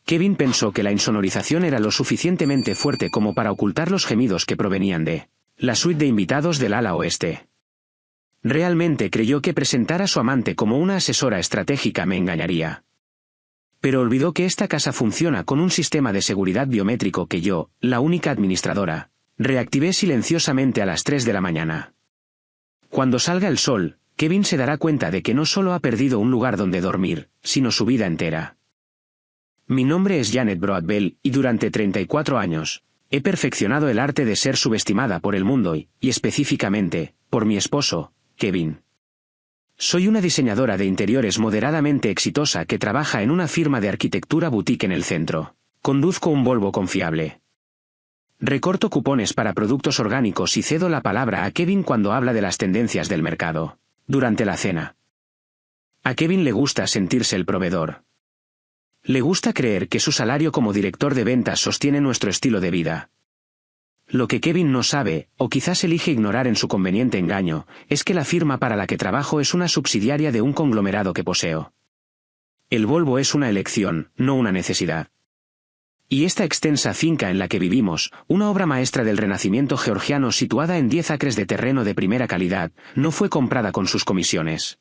Kevin pensó que la insonorización era lo suficientemente fuerte como para ocultar los gemidos que provenían de la suite de invitados del ala oeste. Realmente creyó que presentar a su amante como una asesora estratégica me engañaría. Pero olvidó que esta casa funciona con un sistema de seguridad biométrico que yo, la única administradora, reactivé silenciosamente a las 3 de la mañana. Cuando salga el sol, Kevin se dará cuenta de que no solo ha perdido un lugar donde dormir, sino su vida entera. Mi nombre es Janet Broadbell y durante 34 años, he perfeccionado el arte de ser subestimada por el mundo y específicamente, por mi esposo, Kevin. Soy una diseñadora de interiores moderadamente exitosa que trabaja en una firma de arquitectura boutique en el centro. Conduzco un Volvo confiable. Recorto cupones para productos orgánicos y cedo la palabra a Kevin cuando habla de las tendencias del mercado. Durante la cena. A Kevin le gusta sentirse el proveedor. Le gusta creer que su salario como director de ventas sostiene nuestro estilo de vida. Lo que Kevin no sabe, o quizás elige ignorar en su conveniente engaño, es que la firma para la que trabajo es una subsidiaria de un conglomerado que poseo. El Volvo es una elección, no una necesidad. Y esta extensa finca en la que vivimos, una obra maestra del renacimiento georgiano situada en 10 acres de terreno de primera calidad, no fue comprada con sus comisiones.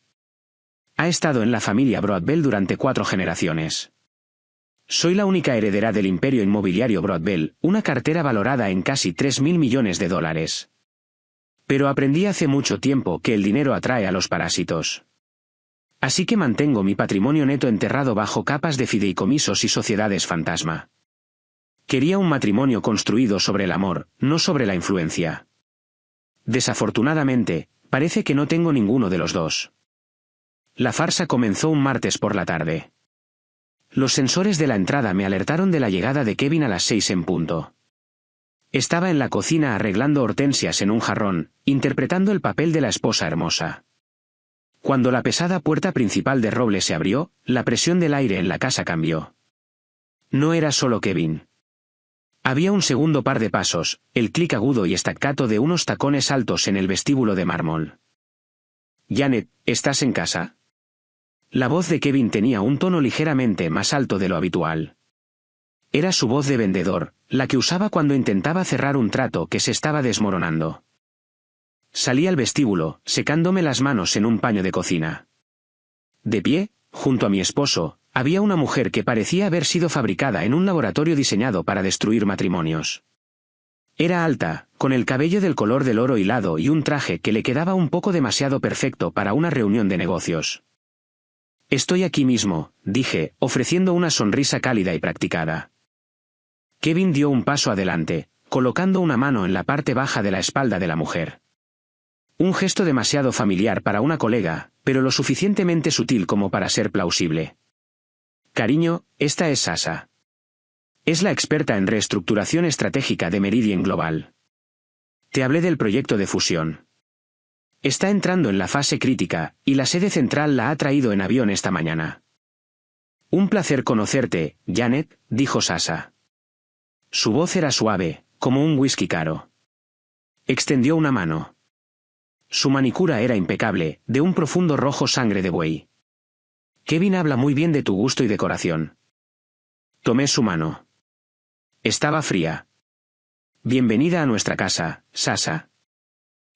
Ha estado en la familia Broadbell durante 4 generaciones. Soy la única heredera del imperio inmobiliario Broadbell, una cartera valorada en casi $3.000 millones. Pero aprendí hace mucho tiempo que el dinero atrae a los parásitos. Así que mantengo mi patrimonio neto enterrado bajo capas de fideicomisos y sociedades fantasma. Quería un matrimonio construido sobre el amor, no sobre la influencia. Desafortunadamente, parece que no tengo ninguno de los dos. La farsa comenzó un martes por la tarde. Los sensores de la entrada me alertaron de la llegada de Kevin a las 6 en punto. Estaba en la cocina arreglando hortensias en un jarrón, interpretando el papel de la esposa hermosa. Cuando la pesada puerta principal de roble se abrió, la presión del aire en la casa cambió. No era solo Kevin. Había un segundo par de pasos, el clic agudo y staccato de unos tacones altos en el vestíbulo de mármol. Janet, ¿estás en casa? La voz de Kevin tenía un tono ligeramente más alto de lo habitual. Era su voz de vendedor, la que usaba cuando intentaba cerrar un trato que se estaba desmoronando. Salí al vestíbulo, secándome las manos en un paño de cocina. De pie, junto a mi esposo, había una mujer que parecía haber sido fabricada en un laboratorio diseñado para destruir matrimonios. Era alta, con el cabello del color del oro hilado y un traje que le quedaba un poco demasiado perfecto para una reunión de negocios. Estoy aquí mismo, dije, ofreciendo una sonrisa cálida y practicada. Kevin dio un paso adelante, colocando una mano en la parte baja de la espalda de la mujer. Un gesto demasiado familiar para una colega, pero lo suficientemente sutil como para ser plausible. Cariño, esta es Sasha. Es la experta en reestructuración estratégica de Meridian Global. Te hablé del proyecto de fusión. Está entrando en la fase crítica, y la sede central la ha traído en avión esta mañana. Un placer conocerte, Janet, dijo Sasha. Su voz era suave, como un whisky caro. Extendió una mano. Su manicura era impecable, de un profundo rojo sangre de buey. Kevin habla muy bien de tu gusto y decoración. Tomé su mano. Estaba fría. Bienvenida a nuestra casa, Sasha.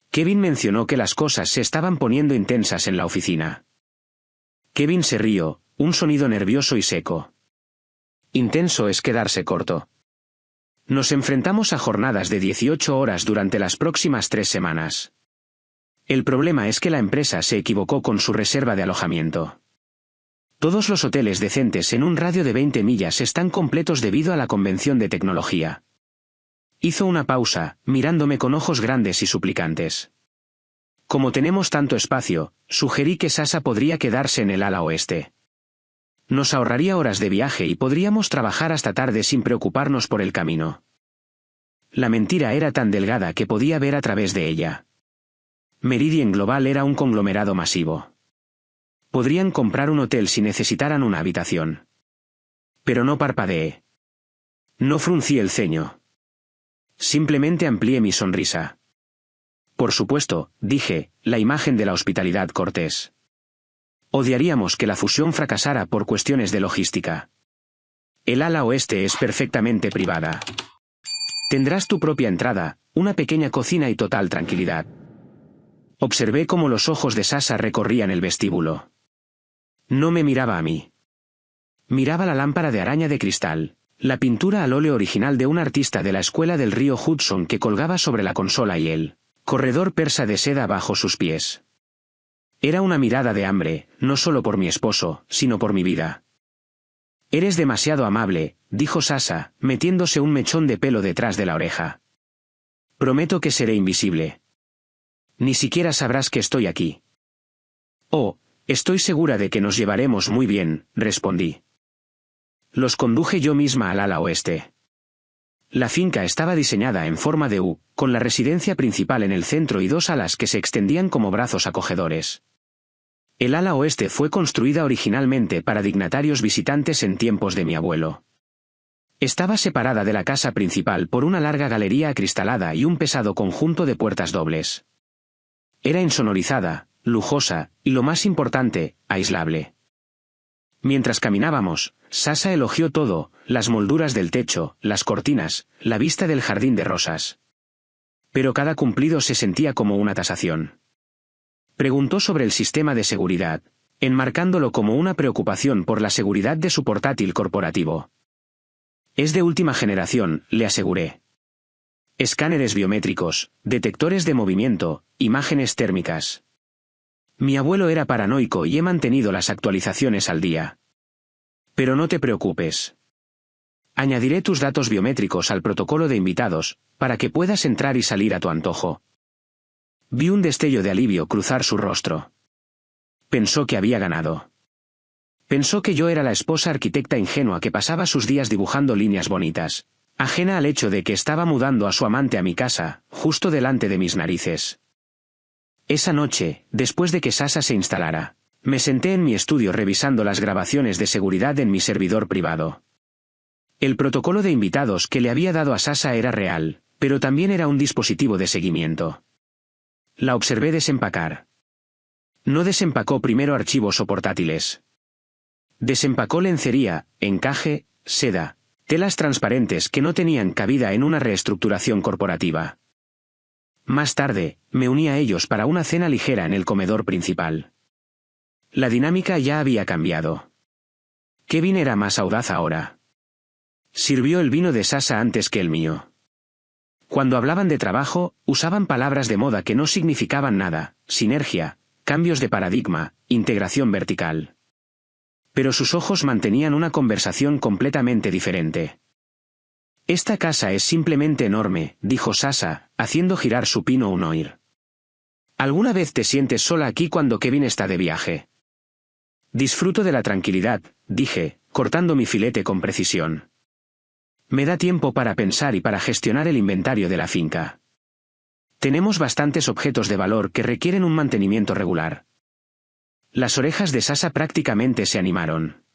Kevin mencionó que las cosas se estaban poniendo intensas en la oficina. Kevin se rió, un sonido nervioso y seco. Intenso es quedarse corto. Nos enfrentamos a jornadas de 18 horas durante las próximas 3 semanas. El problema es que la empresa se equivocó con su reserva de alojamiento. Todos los hoteles decentes en un radio de 20 millas están completos debido a la convención de tecnología. Hizo una pausa, mirándome con ojos grandes y suplicantes. Como tenemos tanto espacio, sugerí que Sasha podría quedarse en el ala oeste. Nos ahorraría horas de viaje y podríamos trabajar hasta tarde sin preocuparnos por el camino. La mentira era tan delgada que podía ver a través de ella. Meridian Global era un conglomerado masivo. Podrían comprar un hotel si necesitaran una habitación. Pero no parpadeé. No fruncí el ceño. Simplemente amplié mi sonrisa. Por supuesto, dije, la imagen de la hospitalidad cortés. Odiaríamos que la fusión fracasara por cuestiones de logística. El ala oeste es perfectamente privada. Tendrás tu propia entrada, una pequeña cocina y total tranquilidad. Observé cómo los ojos de Sasha recorrían el vestíbulo. No me miraba a mí. Miraba la lámpara de araña de cristal, la pintura al óleo original de un artista de la escuela del río Hudson que colgaba sobre la consola y el corredor persa de seda bajo sus pies. Era una mirada de hambre, no solo por mi esposo, sino por mi vida. Eres demasiado amable, dijo Sasha, metiéndose un mechón de pelo detrás de la oreja. Prometo que seré invisible. Ni siquiera sabrás que estoy aquí. Oh, estoy segura de que nos llevaremos muy bien, respondí. Los conduje yo misma al ala oeste. La finca estaba diseñada en forma de U, con la residencia principal en el centro y dos alas que se extendían como brazos acogedores. El ala oeste fue construida originalmente para dignatarios visitantes en tiempos de mi abuelo. Estaba separada de la casa principal por una larga galería acristalada y un pesado conjunto de puertas dobles. Era insonorizada, lujosa, y lo más importante, aislable. Mientras caminábamos, Sasha elogió todo, las molduras del techo, las cortinas, la vista del jardín de rosas. Pero cada cumplido se sentía como una tasación. Preguntó sobre el sistema de seguridad, enmarcándolo como una preocupación por la seguridad de su portátil corporativo. Es de última generación, le aseguré. Escáneres biométricos, detectores de movimiento, imágenes térmicas. Mi abuelo era paranoico y he mantenido las actualizaciones al día. Pero no te preocupes. Añadiré tus datos biométricos al protocolo de invitados, para que puedas entrar y salir a tu antojo. Vi un destello de alivio cruzar su rostro. Pensó que había ganado. Pensó que yo era la esposa arquitecta ingenua que pasaba sus días dibujando líneas bonitas, ajena al hecho de que estaba mudando a su amante a mi casa, justo delante de mis narices. Esa noche, después de que Sasha se instalara, me senté en mi estudio revisando las grabaciones de seguridad en mi servidor privado. El protocolo de invitados que le había dado a Sasha era real, pero también era un dispositivo de seguimiento. La observé desempacar. No desempacó primero archivos o portátiles. Desempacó lencería, encaje, seda, telas transparentes que no tenían cabida en una reestructuración corporativa. Más tarde, me uní a ellos para una cena ligera en el comedor principal. La dinámica ya había cambiado. Kevin era más audaz ahora. Sirvió el vino de Sasha antes que el mío. Cuando hablaban de trabajo, usaban palabras de moda que no significaban nada, sinergia, cambios de paradigma, integración vertical. Pero sus ojos mantenían una conversación completamente diferente. Esta casa es simplemente enorme, dijo Sasha, haciendo girar su pino un oír. ¿Alguna vez te sientes sola aquí cuando Kevin está de viaje? Disfruto de la tranquilidad, dije, cortando mi filete con precisión. Me da tiempo para pensar y para gestionar el inventario de la finca. Tenemos bastantes objetos de valor que requieren un mantenimiento regular. Las orejas de Sasha prácticamente se animaron.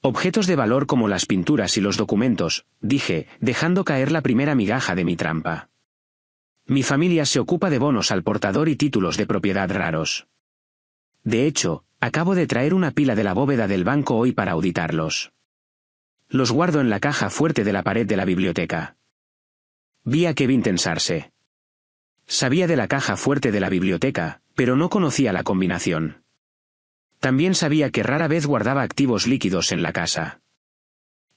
Objetos de valor como las pinturas y los documentos, dije, dejando caer la primera migaja de mi trampa. Mi familia se ocupa de bonos al portador y títulos de propiedad raros. De hecho, acabo de traer una pila de la bóveda del banco hoy para auditarlos. Los guardo en la caja fuerte de la pared de la biblioteca. Vi a Kevin tensarse. Sabía de la caja fuerte de la biblioteca, pero no conocía la combinación. También sabía que rara vez guardaba activos líquidos en la casa.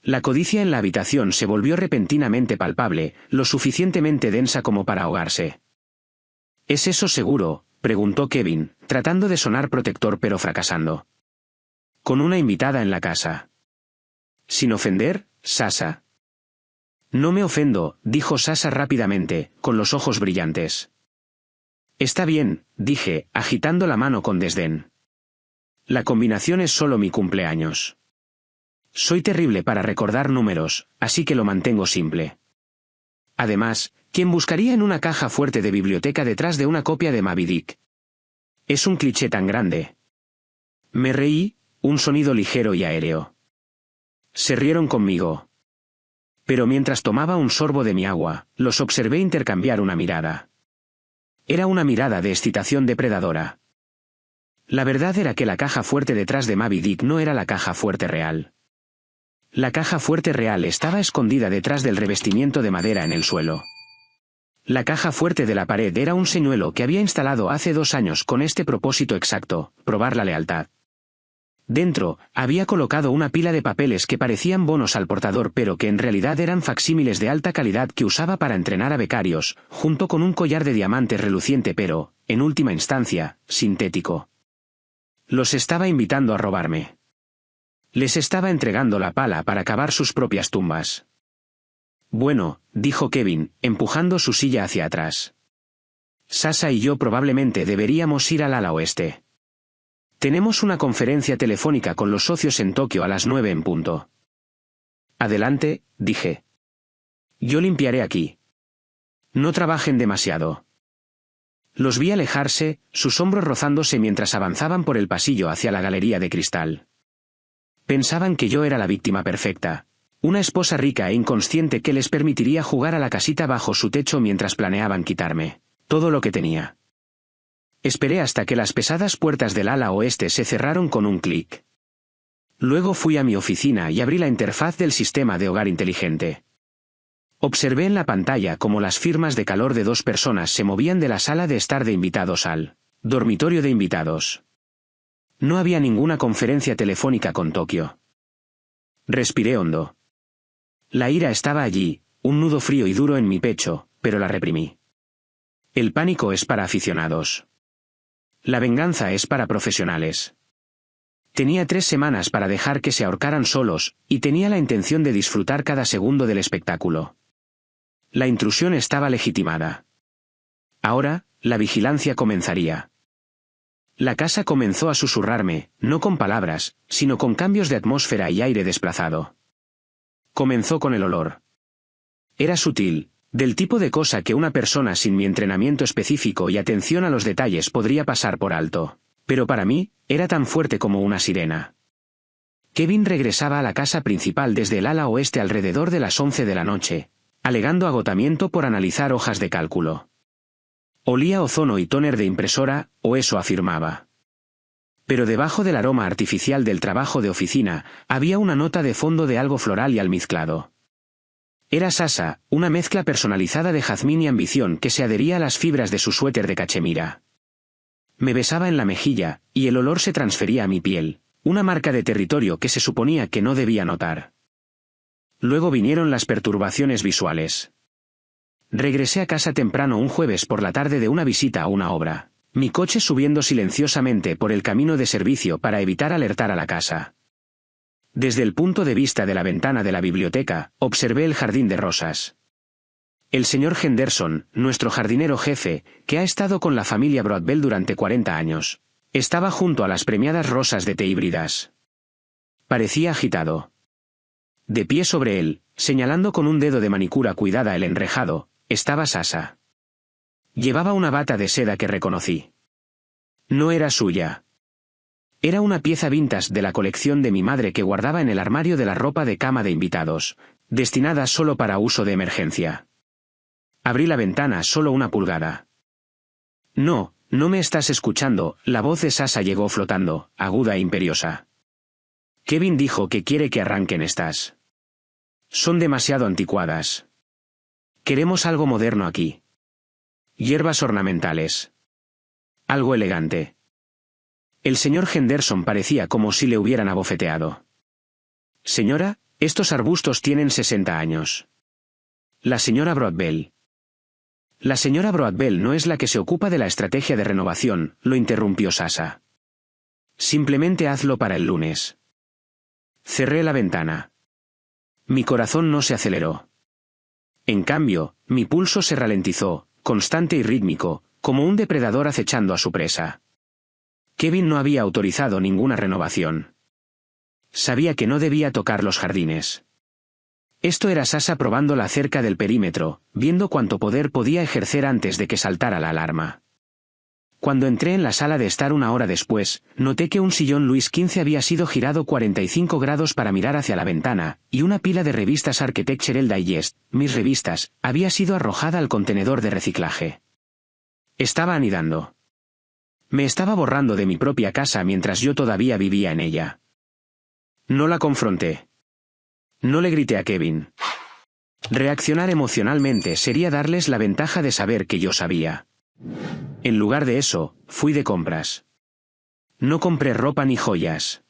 La codicia en la habitación se volvió repentinamente palpable, lo suficientemente densa como para ahogarse. ¿Es eso seguro?, preguntó Kevin, tratando de sonar protector pero fracasando. Con una invitada en la casa. Sin ofender, Sasha. No me ofendo, dijo Sasha rápidamente, con los ojos brillantes. Está bien, dije, agitando la mano con desdén. La combinación es solo mi cumpleaños. Soy terrible para recordar números, así que lo mantengo simple. Además, ¿quién buscaría en una caja fuerte de biblioteca detrás de una copia de Moby Dick? Es un cliché tan grande. Me reí, un sonido ligero y aéreo. Se rieron conmigo. Pero mientras tomaba un sorbo de mi agua, los observé intercambiar una mirada. Era una mirada de excitación depredadora. La verdad era que la caja fuerte detrás de Moby Dick no era la caja fuerte real. La caja fuerte real estaba escondida detrás del revestimiento de madera en el suelo. La caja fuerte de la pared era un señuelo que había instalado hace 2 años con este propósito exacto, probar la lealtad. Dentro, había colocado una pila de papeles que parecían bonos al portador pero que en realidad eran facsímiles de alta calidad que usaba para entrenar a becarios, junto con un collar de diamantes reluciente pero, en última instancia, sintético. Los estaba invitando a robarme. Les estaba entregando la pala para cavar sus propias tumbas. Bueno, dijo Kevin, empujando su silla hacia atrás. Sasha y yo probablemente deberíamos ir al ala oeste. Tenemos una conferencia telefónica con los socios en Tokio a las 9 en punto. Adelante, dije. Yo limpiaré aquí. No trabajen demasiado. Los vi alejarse, sus hombros rozándose mientras avanzaban por el pasillo hacia la galería de cristal. Pensaban que yo era la víctima perfecta, una esposa rica e inconsciente que les permitiría jugar a la casita bajo su techo mientras planeaban quitarme todo lo que tenía. Esperé hasta que las pesadas puertas del ala oeste se cerraron con un clic. Luego fui a mi oficina y abrí la interfaz del sistema de hogar inteligente. Observé en la pantalla cómo las firmas de calor de 2 personas se movían de la sala de estar de invitados al dormitorio de invitados. No había ninguna conferencia telefónica con Tokio. Respiré hondo. La ira estaba allí, un nudo frío y duro en mi pecho, pero la reprimí. El pánico es para aficionados. La venganza es para profesionales. Tenía 3 semanas para dejar que se ahorcaran solos, y tenía la intención de disfrutar cada segundo del espectáculo. La intrusión estaba legitimada. Ahora, la vigilancia comenzaría. La casa comenzó a susurrarme, no con palabras, sino con cambios de atmósfera y aire desplazado. Comenzó con el olor. Era sutil, del tipo de cosa que una persona sin mi entrenamiento específico y atención a los detalles podría pasar por alto, pero para mí, era tan fuerte como una sirena. Kevin regresaba a la casa principal desde el ala oeste alrededor de las 11 de la noche, alegando agotamiento por analizar hojas de cálculo. Olía ozono y tóner de impresora, o eso afirmaba. Pero debajo del aroma artificial del trabajo de oficina, había una nota de fondo de algo floral y almizclado. Era Sasha, una mezcla personalizada de jazmín y ambición que se adhería a las fibras de su suéter de cachemira. Me besaba en la mejilla, y el olor se transfería a mi piel, una marca de territorio que se suponía que no debía notar. Luego vinieron las perturbaciones visuales. Regresé a casa temprano un jueves por la tarde de una visita a una obra, mi coche subiendo silenciosamente por el camino de servicio para evitar alertar a la casa. Desde el punto de vista de la ventana de la biblioteca, observé el jardín de rosas. El señor Henderson, nuestro jardinero jefe, que ha estado con la familia Broadbell durante 40 años, estaba junto a las premiadas rosas de té híbridas. Parecía agitado. De pie sobre él, señalando con un dedo de manicura cuidada el enrejado, estaba Sasha. Llevaba una bata de seda que reconocí. No era suya. Era una pieza vintage de la colección de mi madre que guardaba en el armario de la ropa de cama de invitados, destinada solo para uso de emergencia. Abrí la ventana solo 1 pulgada. No, no me estás escuchando, la voz de Sasha llegó flotando, aguda e imperiosa. Kevin dijo que quiere que arranquen estas. Son demasiado anticuadas. Queremos algo moderno aquí. Hierbas ornamentales. Algo elegante. El señor Henderson parecía como si le hubieran abofeteado. Señora, estos arbustos tienen 60 años. La señora Broadbell. La señora Broadbell no es la que se ocupa de la estrategia de renovación, lo interrumpió Sasha. Simplemente hazlo para el lunes. Cerré la ventana. Mi corazón no se aceleró. En cambio, mi pulso se ralentizó, constante y rítmico, como un depredador acechando a su presa. Kevin no había autorizado ninguna renovación. Sabía que no debía tocar los jardines. Esto era Sasha probándola cerca del perímetro, viendo cuánto poder podía ejercer antes de que saltara la alarma. Cuando entré en la sala de estar 1 hora después, noté que un sillón Luis XV había sido girado 45 grados para mirar hacia la ventana, y una pila de revistas Architectural Digest, mis revistas, había sido arrojada al contenedor de reciclaje. Estaba anidando. Me estaba borrando de mi propia casa mientras yo todavía vivía en ella. No la confronté. No le grité a Kevin. Reaccionar emocionalmente sería darles la ventaja de saber que yo sabía. En lugar de eso, fui de compras. No compré ropa ni joyas.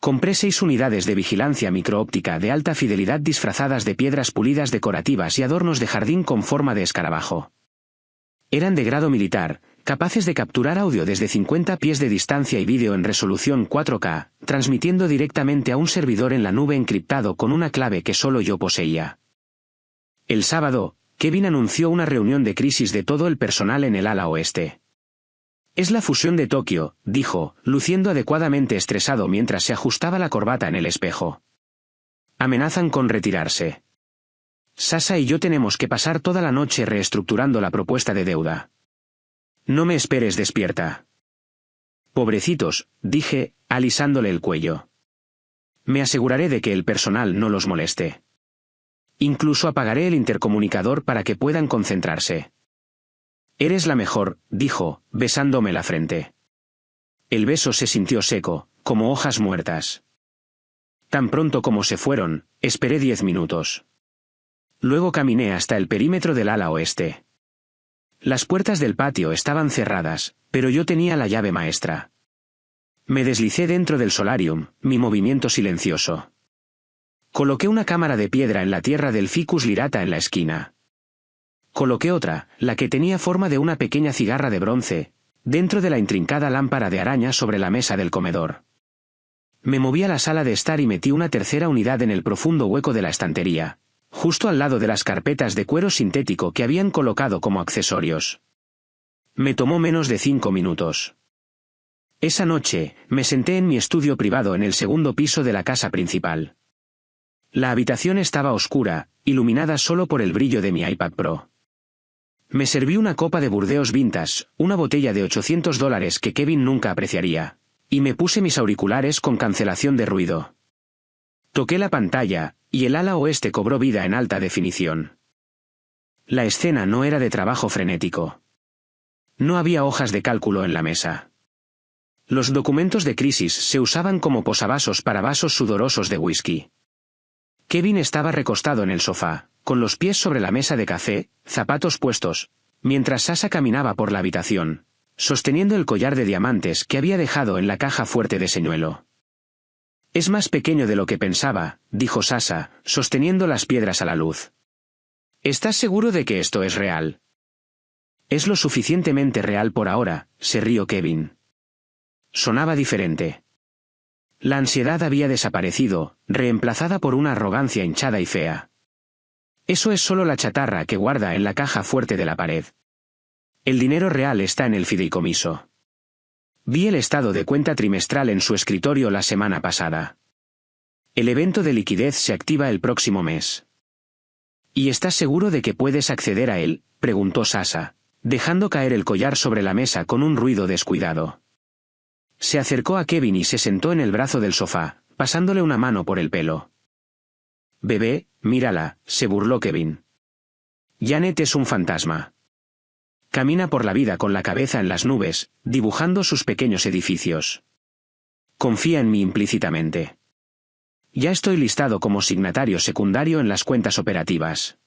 Compré 6 unidades de vigilancia microóptica de alta fidelidad disfrazadas de piedras pulidas decorativas y adornos de jardín con forma de escarabajo. Eran de grado militar, capaces de capturar audio desde 50 pies de distancia y vídeo en resolución 4K, transmitiendo directamente a un servidor en la nube encriptado con una clave que solo yo poseía. El sábado, Kevin anunció una reunión de crisis de todo el personal en el ala oeste. Es la fusión de Tokio, dijo, luciendo adecuadamente estresado mientras se ajustaba la corbata en el espejo. Amenazan con retirarse. Sasa y yo tenemos que pasar toda la noche reestructurando la propuesta de deuda. No me esperes despierta. Pobrecitos, dije, alisándole el cuello. Me aseguraré de que el personal no los moleste. Incluso apagaré el intercomunicador para que puedan concentrarse. Eres la mejor, dijo, besándome la frente. El beso se sintió seco, como hojas muertas. Tan pronto como se fueron, esperé 10 minutos. Luego caminé hasta el perímetro del ala oeste. Las puertas del patio estaban cerradas, pero yo tenía la llave maestra. Me deslicé dentro del solarium, mi movimiento silencioso. Coloqué una cámara de piedra en la tierra del Ficus lirata en la esquina. Coloqué otra, la que tenía forma de una pequeña cigarra de bronce, dentro de la intrincada lámpara de araña sobre la mesa del comedor. Me moví a la sala de estar y metí una tercera unidad en el profundo hueco de la estantería, justo al lado de las carpetas de cuero sintético que habían colocado como accesorios. Me tomó menos de 5 minutos. Esa noche, me senté en mi estudio privado en el segundo piso de la casa principal. La habitación estaba oscura, iluminada solo por el brillo de mi iPad Pro. Me serví una copa de Burdeos Vintage, una botella de $800 que Kevin nunca apreciaría, y me puse mis auriculares con cancelación de ruido. Toqué la pantalla, y el ala oeste cobró vida en alta definición. La escena no era de trabajo frenético. No había hojas de cálculo en la mesa. Los documentos de crisis se usaban como posavasos para vasos sudorosos de whisky. Kevin estaba recostado en el sofá, con los pies sobre la mesa de café, zapatos puestos, mientras Sasa caminaba por la habitación, sosteniendo el collar de diamantes que había dejado en la caja fuerte de señuelo. Es más pequeño de lo que pensaba, dijo Sasa, sosteniendo las piedras a la luz. ¿Estás seguro de que esto es real? Es lo suficientemente real por ahora, se rió Kevin. Sonaba diferente. La ansiedad había desaparecido, reemplazada por una arrogancia hinchada y fea. Eso es solo la chatarra que guarda en la caja fuerte de la pared. El dinero real está en el fideicomiso. Vi el estado de cuenta trimestral en su escritorio la semana pasada. El evento de liquidez se activa el próximo mes. ¿Y estás seguro de que puedes acceder a él?, preguntó Sasa, dejando caer el collar sobre la mesa con un ruido descuidado. Se acercó a Kevin y se sentó en el brazo del sofá, pasándole una mano por el pelo. «Bebé, mírala», se burló Kevin. «Janet es un fantasma. Camina por la vida con la cabeza en las nubes, dibujando sus pequeños edificios. Confía en mí implícitamente. Ya estoy listado como signatario secundario en las cuentas operativas.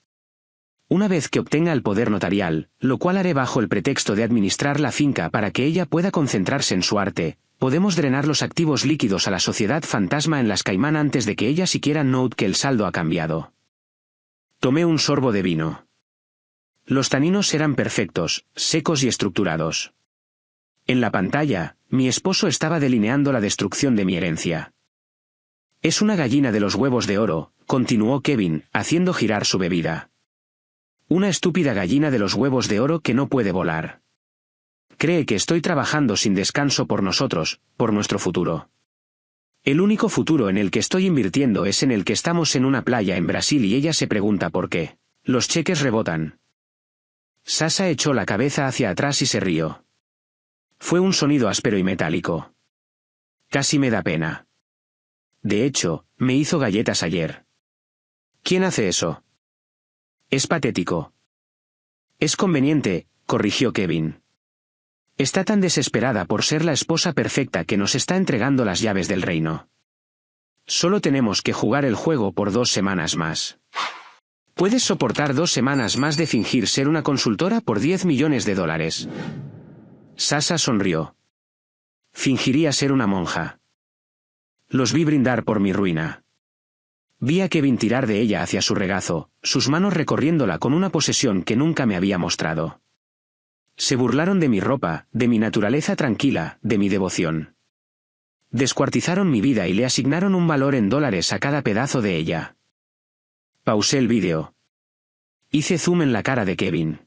Una vez que obtenga el poder notarial, lo cual haré bajo el pretexto de administrar la finca para que ella pueda concentrarse en su arte, podemos drenar los activos líquidos a la sociedad fantasma en las Caimán antes de que ella siquiera note que el saldo ha cambiado». Tomé un sorbo de vino. Los taninos eran perfectos, secos y estructurados. En la pantalla, mi esposo estaba delineando la destrucción de mi herencia. «Es una gallina de los huevos de oro», continuó Kevin, haciendo girar su bebida. «Una estúpida gallina de los huevos de oro que no puede volar. Cree que estoy trabajando sin descanso por nosotros, por nuestro futuro. El único futuro en el que estoy invirtiendo es en el que estamos en una playa en Brasil y ella se pregunta por qué. Los cheques rebotan». Sasa echó la cabeza hacia atrás y se rió. Fue un sonido áspero y metálico. Casi me da pena. De hecho, me hizo galletas ayer. ¿Quién hace eso? Es patético. Es conveniente, corrigió Kevin. Está tan desesperada por ser la esposa perfecta que nos está entregando las llaves del reino. Solo tenemos que jugar el juego por 2 semanas más. ¿Puedes soportar 2 semanas más de fingir ser una consultora por $10 millones? Sasha sonrió. Fingiría ser una monja. Los vi brindar por mi ruina. Vi a Kevin tirar de ella hacia su regazo, sus manos recorriéndola con una posesión que nunca me había mostrado. Se burlaron de mi ropa, de mi naturaleza tranquila, de mi devoción. Descuartizaron mi vida y le asignaron un valor en dólares a cada pedazo de ella. Pausé el vídeo. Hice zoom en la cara de Kevin.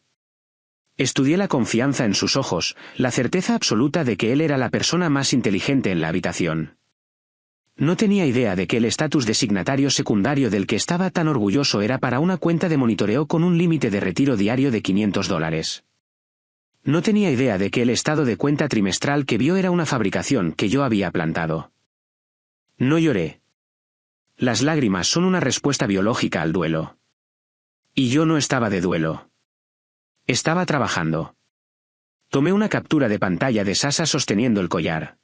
Estudié la confianza en sus ojos, la certeza absoluta de que él era la persona más inteligente en la habitación. No tenía idea de que el estatus de signatario secundario del que estaba tan orgulloso era para una cuenta de monitoreo con un límite de retiro diario de $500. No tenía idea de que el estado de cuenta trimestral que vio era una fabricación que yo había plantado. No lloré. Las lágrimas son una respuesta biológica al duelo. Y yo no estaba de duelo. Estaba trabajando. Tomé una captura de pantalla de Sasha sosteniendo el collar.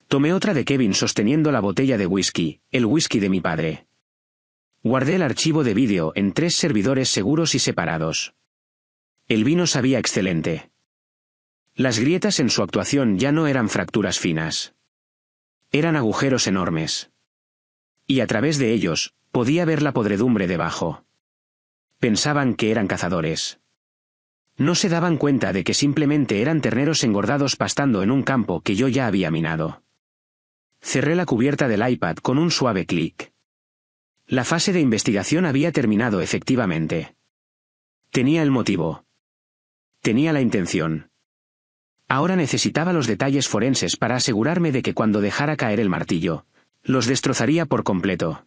Tomé otra de Kevin sosteniendo la botella de whisky, el whisky de mi padre. Guardé el archivo de vídeo en 3 servidores seguros y separados. El vino sabía excelente. Las grietas en su actuación ya no eran fracturas finas. Eran agujeros enormes. Y a través de ellos, podía ver la podredumbre debajo. Pensaban que eran cazadores. No se daban cuenta de que simplemente eran terneros engordados pastando en un campo que yo ya había minado. Cerré la cubierta del iPad con un suave clic. La fase de investigación había terminado efectivamente. Tenía el motivo. Tenía la intención. Ahora necesitaba los detalles forenses para asegurarme de que cuando dejara caer el martillo, los destrozaría por completo.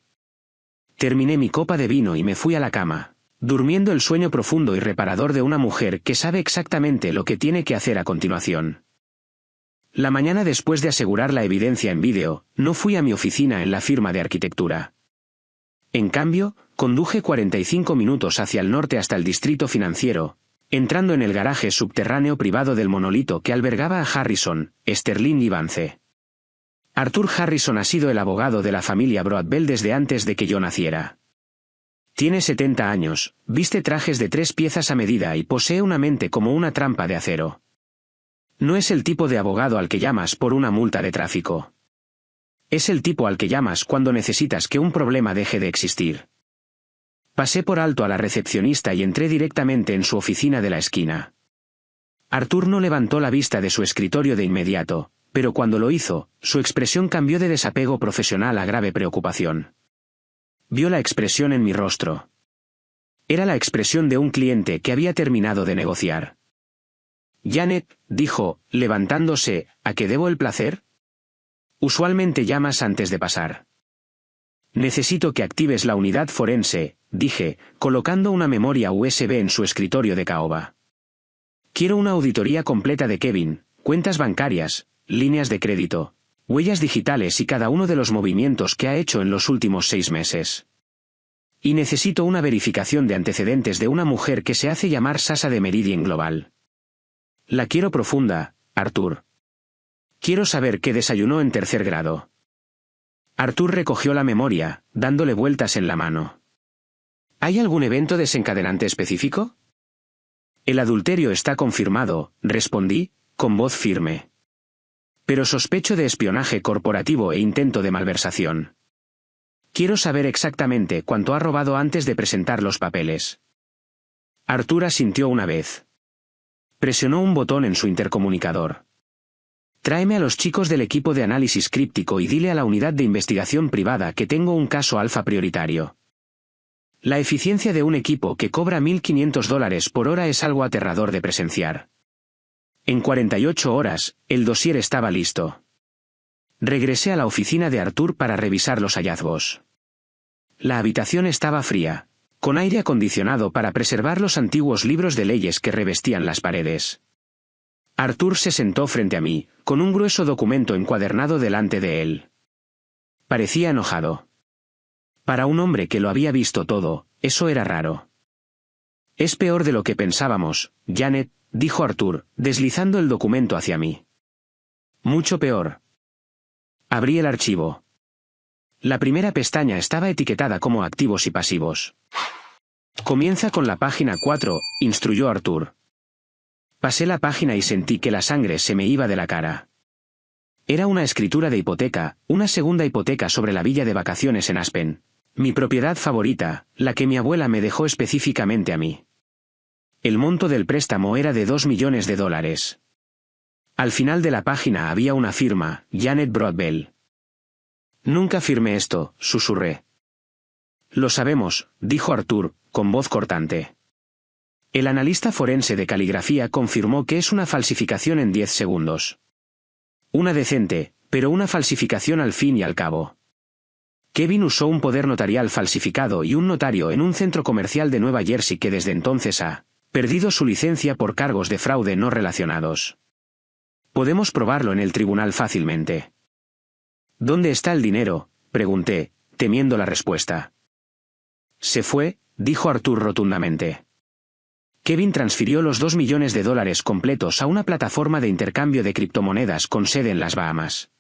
Terminé mi copa de vino y me fui a la cama, durmiendo el sueño profundo y reparador de una mujer que sabe exactamente lo que tiene que hacer a continuación. La mañana después de asegurar la evidencia en vídeo, no fui a mi oficina en la firma de arquitectura. En cambio, conduje 45 minutos hacia el norte hasta el distrito financiero, entrando en el garaje subterráneo privado del monolito que albergaba a Harrison, Sterling y Vance. Arthur Harrison ha sido el abogado de la familia Broadbell desde antes de que yo naciera. Tiene 70 años, viste trajes de 3 piezas a medida y posee una mente como una trampa de acero. No es el tipo de abogado al que llamas por una multa de tráfico. Es el tipo al que llamas cuando necesitas que un problema deje de existir. Pasé por alto a la recepcionista y entré directamente en su oficina de la esquina. Arthur no levantó la vista de su escritorio de inmediato, pero cuando lo hizo, su expresión cambió de desapego profesional a grave preocupación. Vio la expresión en mi rostro. Era la expresión de un cliente que había terminado de negociar. Janet, dijo, levantándose, ¿a qué debo el placer? Usualmente llamas antes de pasar. Necesito que actives la unidad forense, dije, colocando una memoria USB en su escritorio de caoba. Quiero una auditoría completa de Kevin, cuentas bancarias, líneas de crédito, huellas digitales y cada uno de los movimientos que ha hecho en los últimos 6 meses. Y necesito una verificación de antecedentes de una mujer que se hace llamar Sasha de Meridian Global. La quiero profunda, Arthur. Quiero saber qué desayunó en 3er grado. Arthur recogió la memoria, dándole vueltas en la mano. ¿Hay algún evento desencadenante específico? El adulterio está confirmado, respondí, con voz firme. Pero sospecho de espionaje corporativo e intento de malversación. Quiero saber exactamente cuánto ha robado antes de presentar los papeles. Arthur asintió una vez. Presionó un botón en su intercomunicador. Tráeme a los chicos del equipo de análisis críptico y dile a la unidad de investigación privada que tengo un caso alfa prioritario. La eficiencia de un equipo que cobra $1.500 por hora es algo aterrador de presenciar. En 48 horas, el dossier estaba listo. Regresé a la oficina de Arthur para revisar los hallazgos. La habitación estaba fría, con aire acondicionado para preservar los antiguos libros de leyes que revestían las paredes. Arthur se sentó frente a mí, con un grueso documento encuadernado delante de él. Parecía enojado. Para un hombre que lo había visto todo, eso era raro. Es peor de lo que pensábamos, Janet, dijo Arthur, deslizando el documento hacia mí. Mucho peor. Abrí el archivo. La primera pestaña estaba etiquetada como activos y pasivos. Comienza con la página 4, instruyó Arthur. Pasé la página y sentí que la sangre se me iba de la cara. Era una escritura de hipoteca, una segunda hipoteca sobre la villa de vacaciones en Aspen. Mi propiedad favorita, la que mi abuela me dejó específicamente a mí. El monto del préstamo era de $2 millones. Al final de la página había una firma, Janet Broadbell. Nunca firmé esto, susurré. Lo sabemos, dijo Arthur, con voz cortante. El analista forense de caligrafía confirmó que es una falsificación en 10 segundos. Una decente, pero una falsificación al fin y al cabo. Kevin usó un poder notarial falsificado y un notario en un centro comercial de Nueva Jersey que desde entonces ha perdido su licencia por cargos de fraude no relacionados. Podemos probarlo en el tribunal fácilmente. ¿Dónde está el dinero?, pregunté, temiendo la respuesta. Se fue, dijo Arthur rotundamente. Kevin transfirió los $2 millones completos a una plataforma de intercambio de criptomonedas con sede en las Bahamas.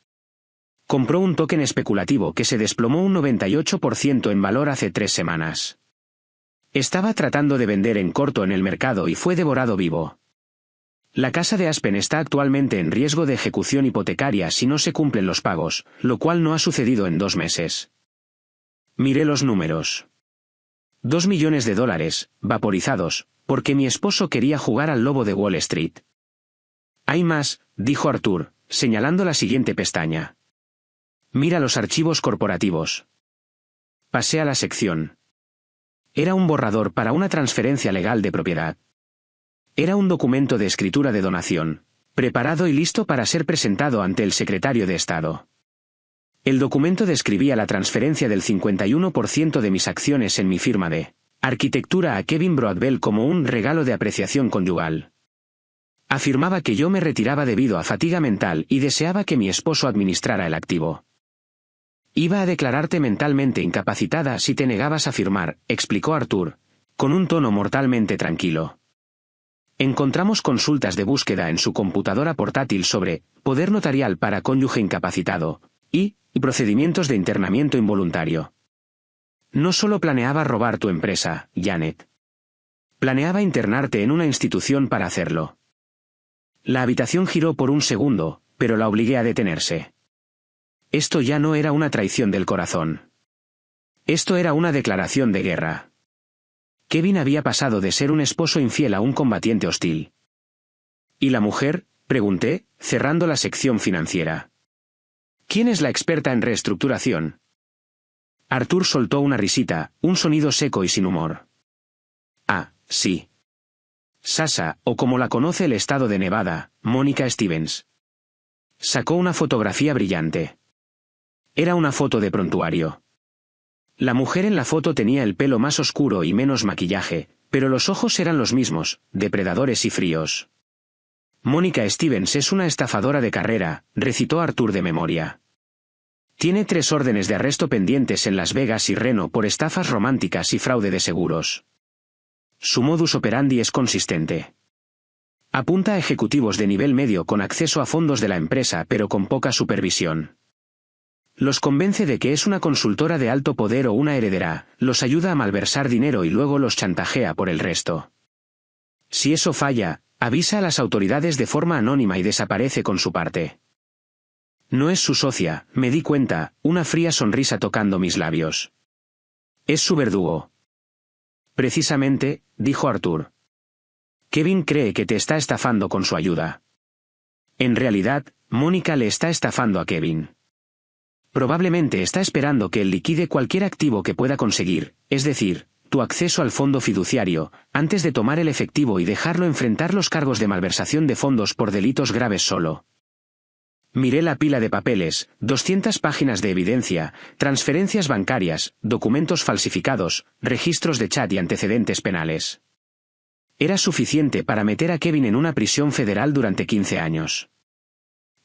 Compró un token especulativo que se desplomó un 98% en valor hace 3 semanas. Estaba tratando de vender en corto en el mercado y fue devorado vivo. La casa de Aspen está actualmente en riesgo de ejecución hipotecaria si no se cumplen los pagos, lo cual no ha sucedido en 2 meses. Miré los números. $2 millones, vaporizados, porque mi esposo quería jugar al lobo de Wall Street. Hay más, dijo Arthur, señalando la siguiente pestaña. Mira los archivos corporativos. Pasé a la sección. Era un borrador para una transferencia legal de propiedad. Era un documento de escritura de donación, preparado y listo para ser presentado ante el secretario de Estado. El documento describía la transferencia del 51% de mis acciones en mi firma de arquitectura a Kevin Broadbell como un regalo de apreciación conyugal. Afirmaba que yo me retiraba debido a fatiga mental y deseaba que mi esposo administrara el activo. Iba a declararte mentalmente incapacitada si te negabas a firmar, explicó Arthur, con un tono mortalmente tranquilo. Encontramos consultas de búsqueda en su computadora portátil sobre poder notarial para cónyuge incapacitado y procedimientos de internamiento involuntario. No solo planeaba robar tu empresa, Janet. Planeaba internarte en una institución para hacerlo. La habitación giró por un segundo, pero la obligué a detenerse. Esto ya no era una traición del corazón. Esto era una declaración de guerra. Kevin había pasado de ser un esposo infiel a un combatiente hostil. ¿Y la mujer?, pregunté, cerrando la sección financiera. ¿Quién es la experta en reestructuración? Arthur soltó una risita, un sonido seco y sin humor. Ah, sí. Sasha, o como la conoce el estado de Nevada, Mónica Stevens. Sacó una fotografía brillante. Era una foto de prontuario. La mujer en la foto tenía el pelo más oscuro y menos maquillaje, pero los ojos eran los mismos, depredadores y fríos. Mónica Stevens es una estafadora de carrera, recitó Arthur de memoria. Tiene 3 órdenes de arresto pendientes en Las Vegas y Reno por estafas románticas y fraude de seguros. Su modus operandi es consistente. Apunta a ejecutivos de nivel medio con acceso a fondos de la empresa pero con poca supervisión. Los convence de que es una consultora de alto poder o una heredera, los ayuda a malversar dinero y luego los chantajea por el resto. Si eso falla, avisa a las autoridades de forma anónima y desaparece con su parte. No es su socia, me di cuenta, una fría sonrisa tocando mis labios. Es su verdugo. Precisamente, dijo Arthur. Kevin cree que te está estafando con su ayuda. En realidad, Mónica le está estafando a Kevin. Probablemente está esperando que él liquide cualquier activo que pueda conseguir, es decir, tu acceso al fondo fiduciario, antes de tomar el efectivo y dejarlo enfrentar los cargos de malversación de fondos por delitos graves solo. Miré la pila de papeles, 200 páginas de evidencia, transferencias bancarias, documentos falsificados, registros de chat y antecedentes penales. Era suficiente para meter a Kevin en una prisión federal durante 15 años.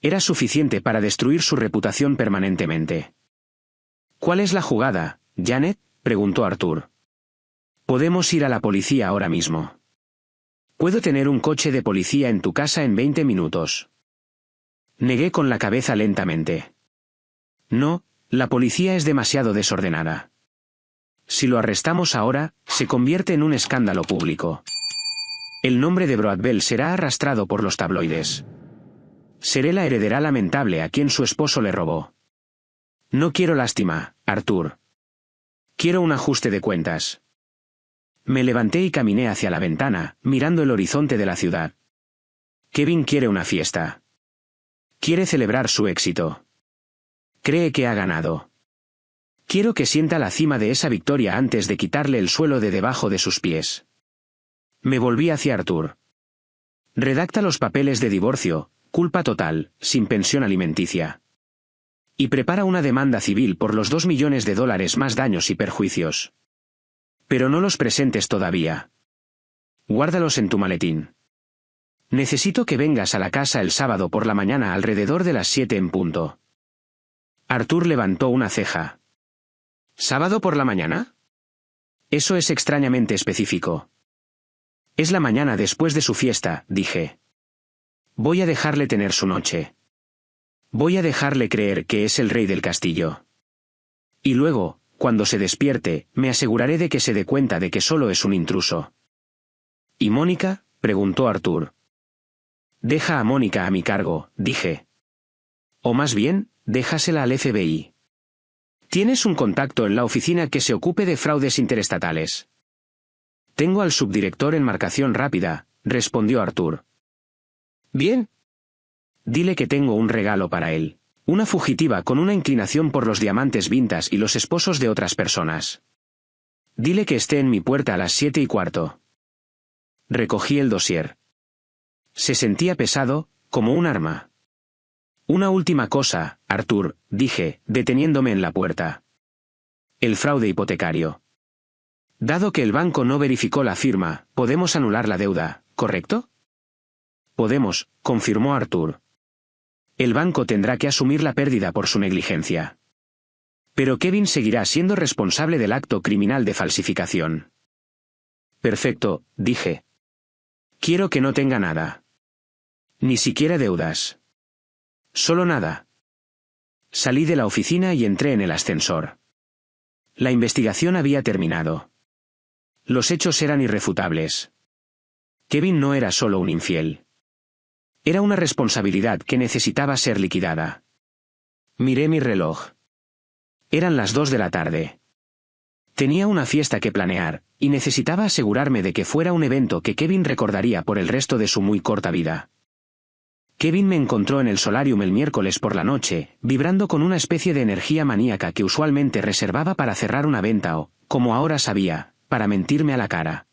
Era suficiente para destruir su reputación permanentemente. ¿Cuál es la jugada, Janet?, preguntó Arthur. Podemos ir a la policía ahora mismo. Puedo tener un coche de policía en tu casa en 20 minutos. Negué con la cabeza lentamente. No, La policía es demasiado desordenada. Si lo arrestamos ahora, se convierte en un escándalo público. El nombre de Broadbell será arrastrado por los tabloides. Seré la heredera lamentable a quien su esposo le robó. No quiero lástima, Arthur. Quiero un ajuste de cuentas. Me levanté y caminé hacia la ventana, mirando el horizonte de la ciudad. Kevin quiere una fiesta. Quiere celebrar su éxito. Cree que ha ganado. Quiero que sienta la cima de esa victoria antes de quitarle el suelo de debajo de sus pies. Me volví hacia Arthur. Redacta los papeles de divorcio, culpa total, sin pensión alimenticia. Y prepara una demanda civil por los $2 millones más daños y perjuicios. Pero no los presentes todavía. Guárdalos en tu maletín. Necesito que vengas a la casa el sábado por la mañana alrededor de las 7 en punto. Arthur levantó una ceja. ¿Sábado por la mañana? Eso es extrañamente específico. Es la mañana después de su fiesta, dije. Voy a dejarle tener su noche. Voy a dejarle creer que es el rey del castillo. Y luego, cuando se despierte, me aseguraré de que se dé cuenta de que solo es un intruso. ¿Y Mónica?, preguntó Arthur. Deja a Mónica a mi cargo, dije. O más bien, déjasela al FBI. ¿Tienes un contacto en la oficina que se ocupe de fraudes interestatales? Tengo al subdirector en marcación rápida, respondió Arthur. Bien. Dile que tengo un regalo para él. Una fugitiva con una inclinación por los diamantes vintage y los esposos de otras personas. Dile que esté en mi puerta a las 7:15. Recogí el dossier. Se sentía pesado, como un arma. Una última cosa, Arthur, dije, deteniéndome en la puerta. El fraude hipotecario. Dado que el banco no verificó la firma, podemos anular la deuda, ¿correcto? Podemos, confirmó Arthur. El banco tendrá que asumir la pérdida por su negligencia. Pero Kevin seguirá siendo responsable del acto criminal de falsificación. Perfecto, dije. Quiero que no tenga nada. Ni siquiera deudas. Solo nada. Salí de la oficina y entré en el ascensor. La investigación había terminado. Los hechos eran irrefutables. Kevin no era solo un infiel. Era una responsabilidad que necesitaba ser liquidada. Miré mi reloj. Eran las 2 de la tarde. Tenía una fiesta que planear, y necesitaba asegurarme de que fuera un evento que Kevin recordaría por el resto de su muy corta vida. Kevin me encontró en el solarium el miércoles por la noche, vibrando con una especie de energía maníaca que usualmente reservaba para cerrar una venta o, como ahora sabía, para mentirme a la cara.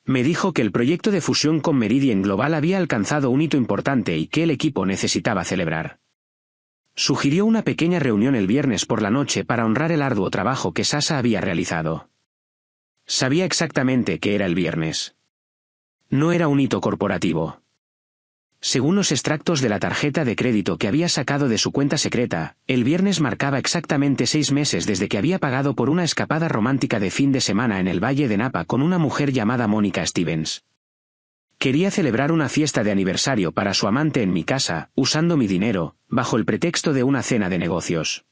Me dijo que el proyecto de fusión con Meridian Global había alcanzado un hito importante y que el equipo necesitaba celebrar. Sugirió una pequeña reunión el viernes por la noche para honrar el arduo trabajo que Sasha había realizado. Sabía exactamente que era el viernes. No era un hito corporativo. Según los extractos de la tarjeta de crédito que había sacado de su cuenta secreta, el viernes marcaba exactamente 6 meses desde que había pagado por una escapada romántica de fin de semana en el Valle de Napa con una mujer llamada Mónica Stevens. Quería celebrar una fiesta de aniversario para su amante en mi casa, usando mi dinero, bajo el pretexto de una cena de negocios.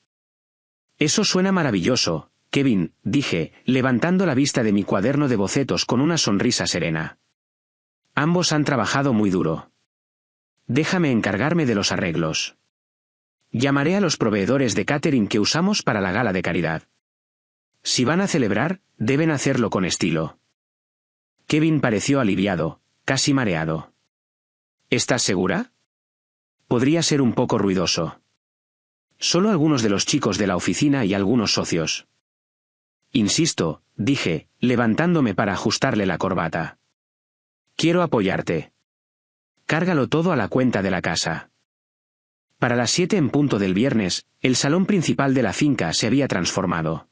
Eso suena maravilloso, Kevin, dije, levantando la vista de mi cuaderno de bocetos con una sonrisa serena. Ambos han trabajado muy duro. Déjame encargarme de los arreglos. Llamaré a los proveedores de catering que usamos para la gala de caridad. Si van a celebrar, deben hacerlo con estilo. Kevin pareció aliviado, casi mareado. ¿Estás segura? Podría ser un poco ruidoso. Solo algunos de los chicos de la oficina y algunos socios. Insisto, dije, levantándome para ajustarle la corbata. Quiero apoyarte. Cárgalo todo a la cuenta de la casa. Para las 7 en punto del viernes, el salón principal de la finca se había transformado.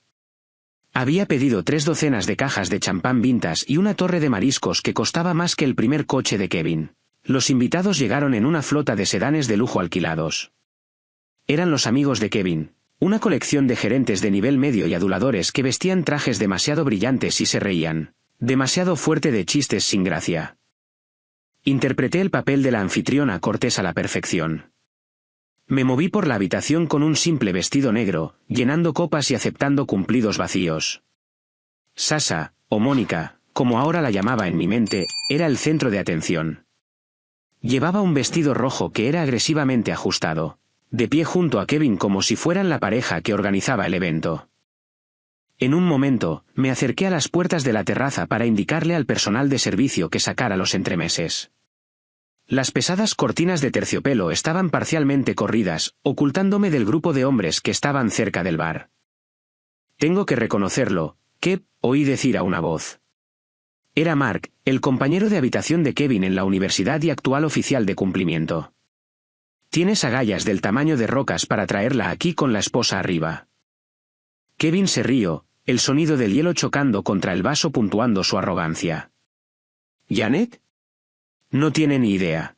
Había pedido 3 docenas de cajas de champán vintage y una torre de mariscos que costaba más que el primer coche de Kevin. Los invitados llegaron en una flota de sedanes de lujo alquilados. Eran los amigos de Kevin, una colección de gerentes de nivel medio y aduladores que vestían trajes demasiado brillantes y se reían, demasiado fuerte de chistes sin gracia. Interpreté el papel de la anfitriona cortés a la perfección. Me moví por la habitación con un simple vestido negro, llenando copas y aceptando cumplidos vacíos. Sasha, o Mónica, como ahora la llamaba en mi mente, era el centro de atención. Llevaba un vestido rojo que era agresivamente ajustado, de pie junto a Kevin como si fueran la pareja que organizaba el evento. En un momento, me acerqué a las puertas de la terraza para indicarle al personal de servicio que sacara los entremeses. Las pesadas cortinas de terciopelo estaban parcialmente corridas, ocultándome del grupo de hombres que estaban cerca del bar. Tengo que reconocerlo, que, oí decir a una voz. Era Mark, el compañero de habitación de Kevin en la universidad y actual oficial de cumplimiento. Tienes agallas del tamaño de rocas para traerla aquí con la esposa arriba. Kevin se rió, el sonido del hielo chocando contra el vaso puntuando su arrogancia. ¿Janet? No tiene ni idea.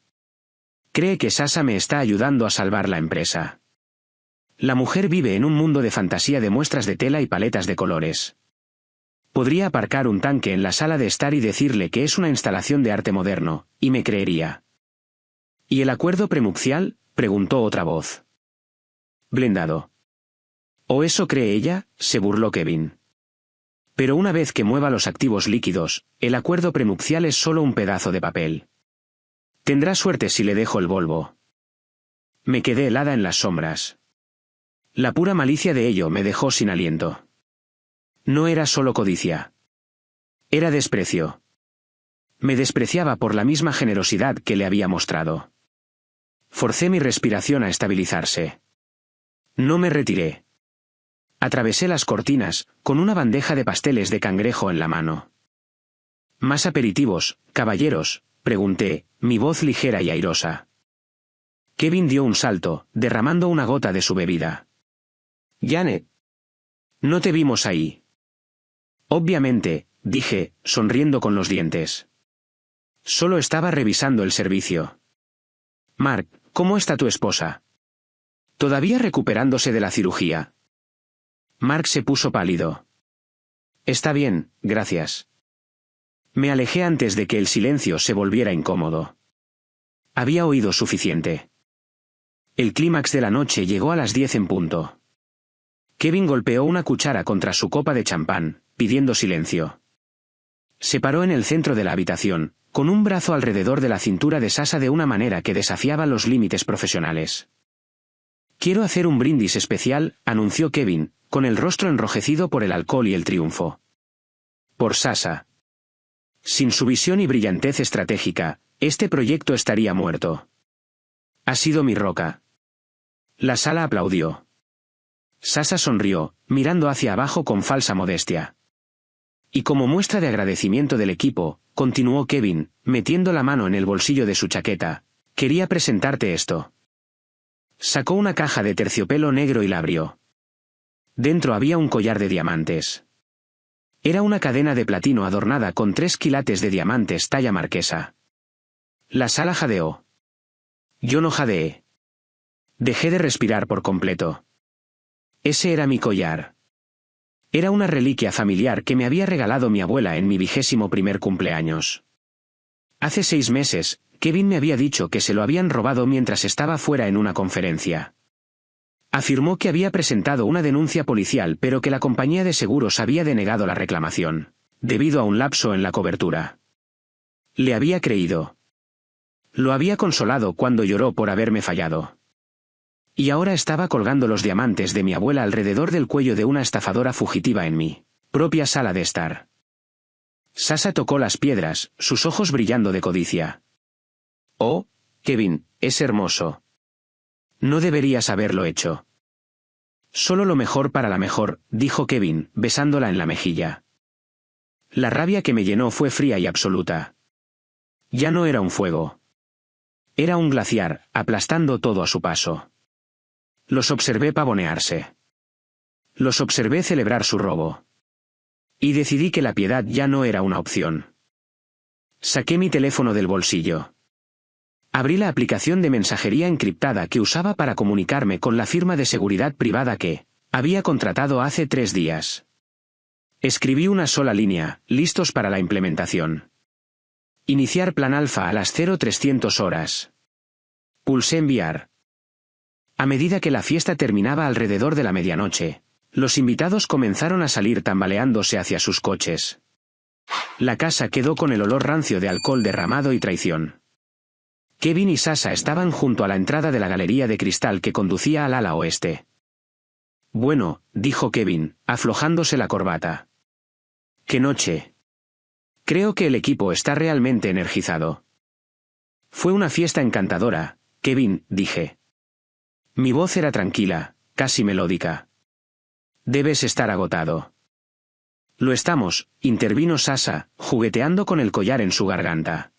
Cree que Sasha me está ayudando a salvar la empresa. La mujer vive en un mundo de fantasía de muestras de tela y paletas de colores. Podría aparcar un tanque en la sala de estar y decirle que es una instalación de arte moderno, y me creería. ¿Y el acuerdo prenupcial?, preguntó otra voz. Blindado. ¿O eso cree ella?, se burló Kevin. Pero una vez que mueva los activos líquidos, el acuerdo prenupcial es solo un pedazo de papel. Tendrá suerte si le dejo el Volvo. Me quedé helada en las sombras. La pura malicia de ello me dejó sin aliento. No era solo codicia. Era desprecio. Me despreciaba por la misma generosidad que le había mostrado. Forcé mi respiración a estabilizarse. No me retiré. Atravesé las cortinas, con una bandeja de pasteles de cangrejo en la mano. ¿Más aperitivos, caballeros?, pregunté, mi voz ligera y airosa. Kevin dio un salto, derramando una gota de su bebida. Janet. No te vimos ahí. Obviamente, dije, sonriendo con los dientes. Solo estaba revisando el servicio. Mark, ¿cómo está tu esposa? ¿Todavía recuperándose de la cirugía? Mark se puso pálido. Está bien, gracias. Me alejé antes de que el silencio se volviera incómodo. Había oído suficiente. El clímax de la noche llegó a las 10 en punto. Kevin golpeó una cuchara contra su copa de champán, pidiendo silencio. Se paró en el centro de la habitación, con un brazo alrededor de la cintura de Sasha de una manera que desafiaba los límites profesionales. Quiero hacer un brindis especial, anunció Kevin, con el rostro enrojecido por el alcohol y el triunfo. Por Sasha. Sin su visión y brillantez estratégica, este proyecto estaría muerto. Ha sido mi roca. La sala aplaudió. Sasha sonrió, mirando hacia abajo con falsa modestia. Y como muestra de agradecimiento del equipo, continuó Kevin, metiendo la mano en el bolsillo de su chaqueta, quería presentarte esto. Sacó una caja de terciopelo negro y la abrió. Dentro había un collar de diamantes. Era una cadena de platino adornada con 3 quilates de diamantes talla marquesa. La sala jadeó. Yo no jadeé. Dejé de respirar por completo. Ese era mi collar. Era una reliquia familiar que me había regalado mi abuela en mi 21º cumpleaños. Hace 6 meses, Kevin me había dicho que se lo habían robado mientras estaba fuera en una conferencia. Afirmó que había presentado una denuncia policial pero que la compañía de seguros había denegado la reclamación, debido a un lapso en la cobertura. Le había creído. Lo había consolado cuando lloró por haberme fallado. Y ahora estaba colgando los diamantes de mi abuela alrededor del cuello de una estafadora fugitiva en mi propia sala de estar. Sasha tocó las piedras, sus ojos brillando de codicia. Oh, Kevin, es hermoso. No deberías haberlo hecho. Solo lo mejor para la mejor, dijo Kevin, besándola en la mejilla. La rabia que me llenó fue fría y absoluta. Ya no era un fuego. Era un glaciar, aplastando todo a su paso. Los observé pavonearse. Los observé celebrar su robo. Y decidí que la piedad ya no era una opción. Saqué mi teléfono del bolsillo. Abrí la aplicación de mensajería encriptada que usaba para comunicarme con la firma de seguridad privada que había contratado hace 3 días. Escribí una sola línea, listos para la implementación. Iniciar plan alfa a las 0300 horas. Pulsé enviar. A medida que la fiesta terminaba alrededor de la medianoche, los invitados comenzaron a salir tambaleándose hacia sus coches. La casa quedó con el olor rancio de alcohol derramado y traición. Kevin y Sasha estaban junto a la entrada de la galería de cristal que conducía al ala oeste. Bueno, dijo Kevin, aflojándose la corbata. ¡Qué noche! Creo que el equipo está realmente energizado. Fue una fiesta encantadora, Kevin, dije. Mi voz era tranquila, casi melódica. Debes estar agotado. Lo estamos, intervino Sasha, jugueteando con el collar en su garganta.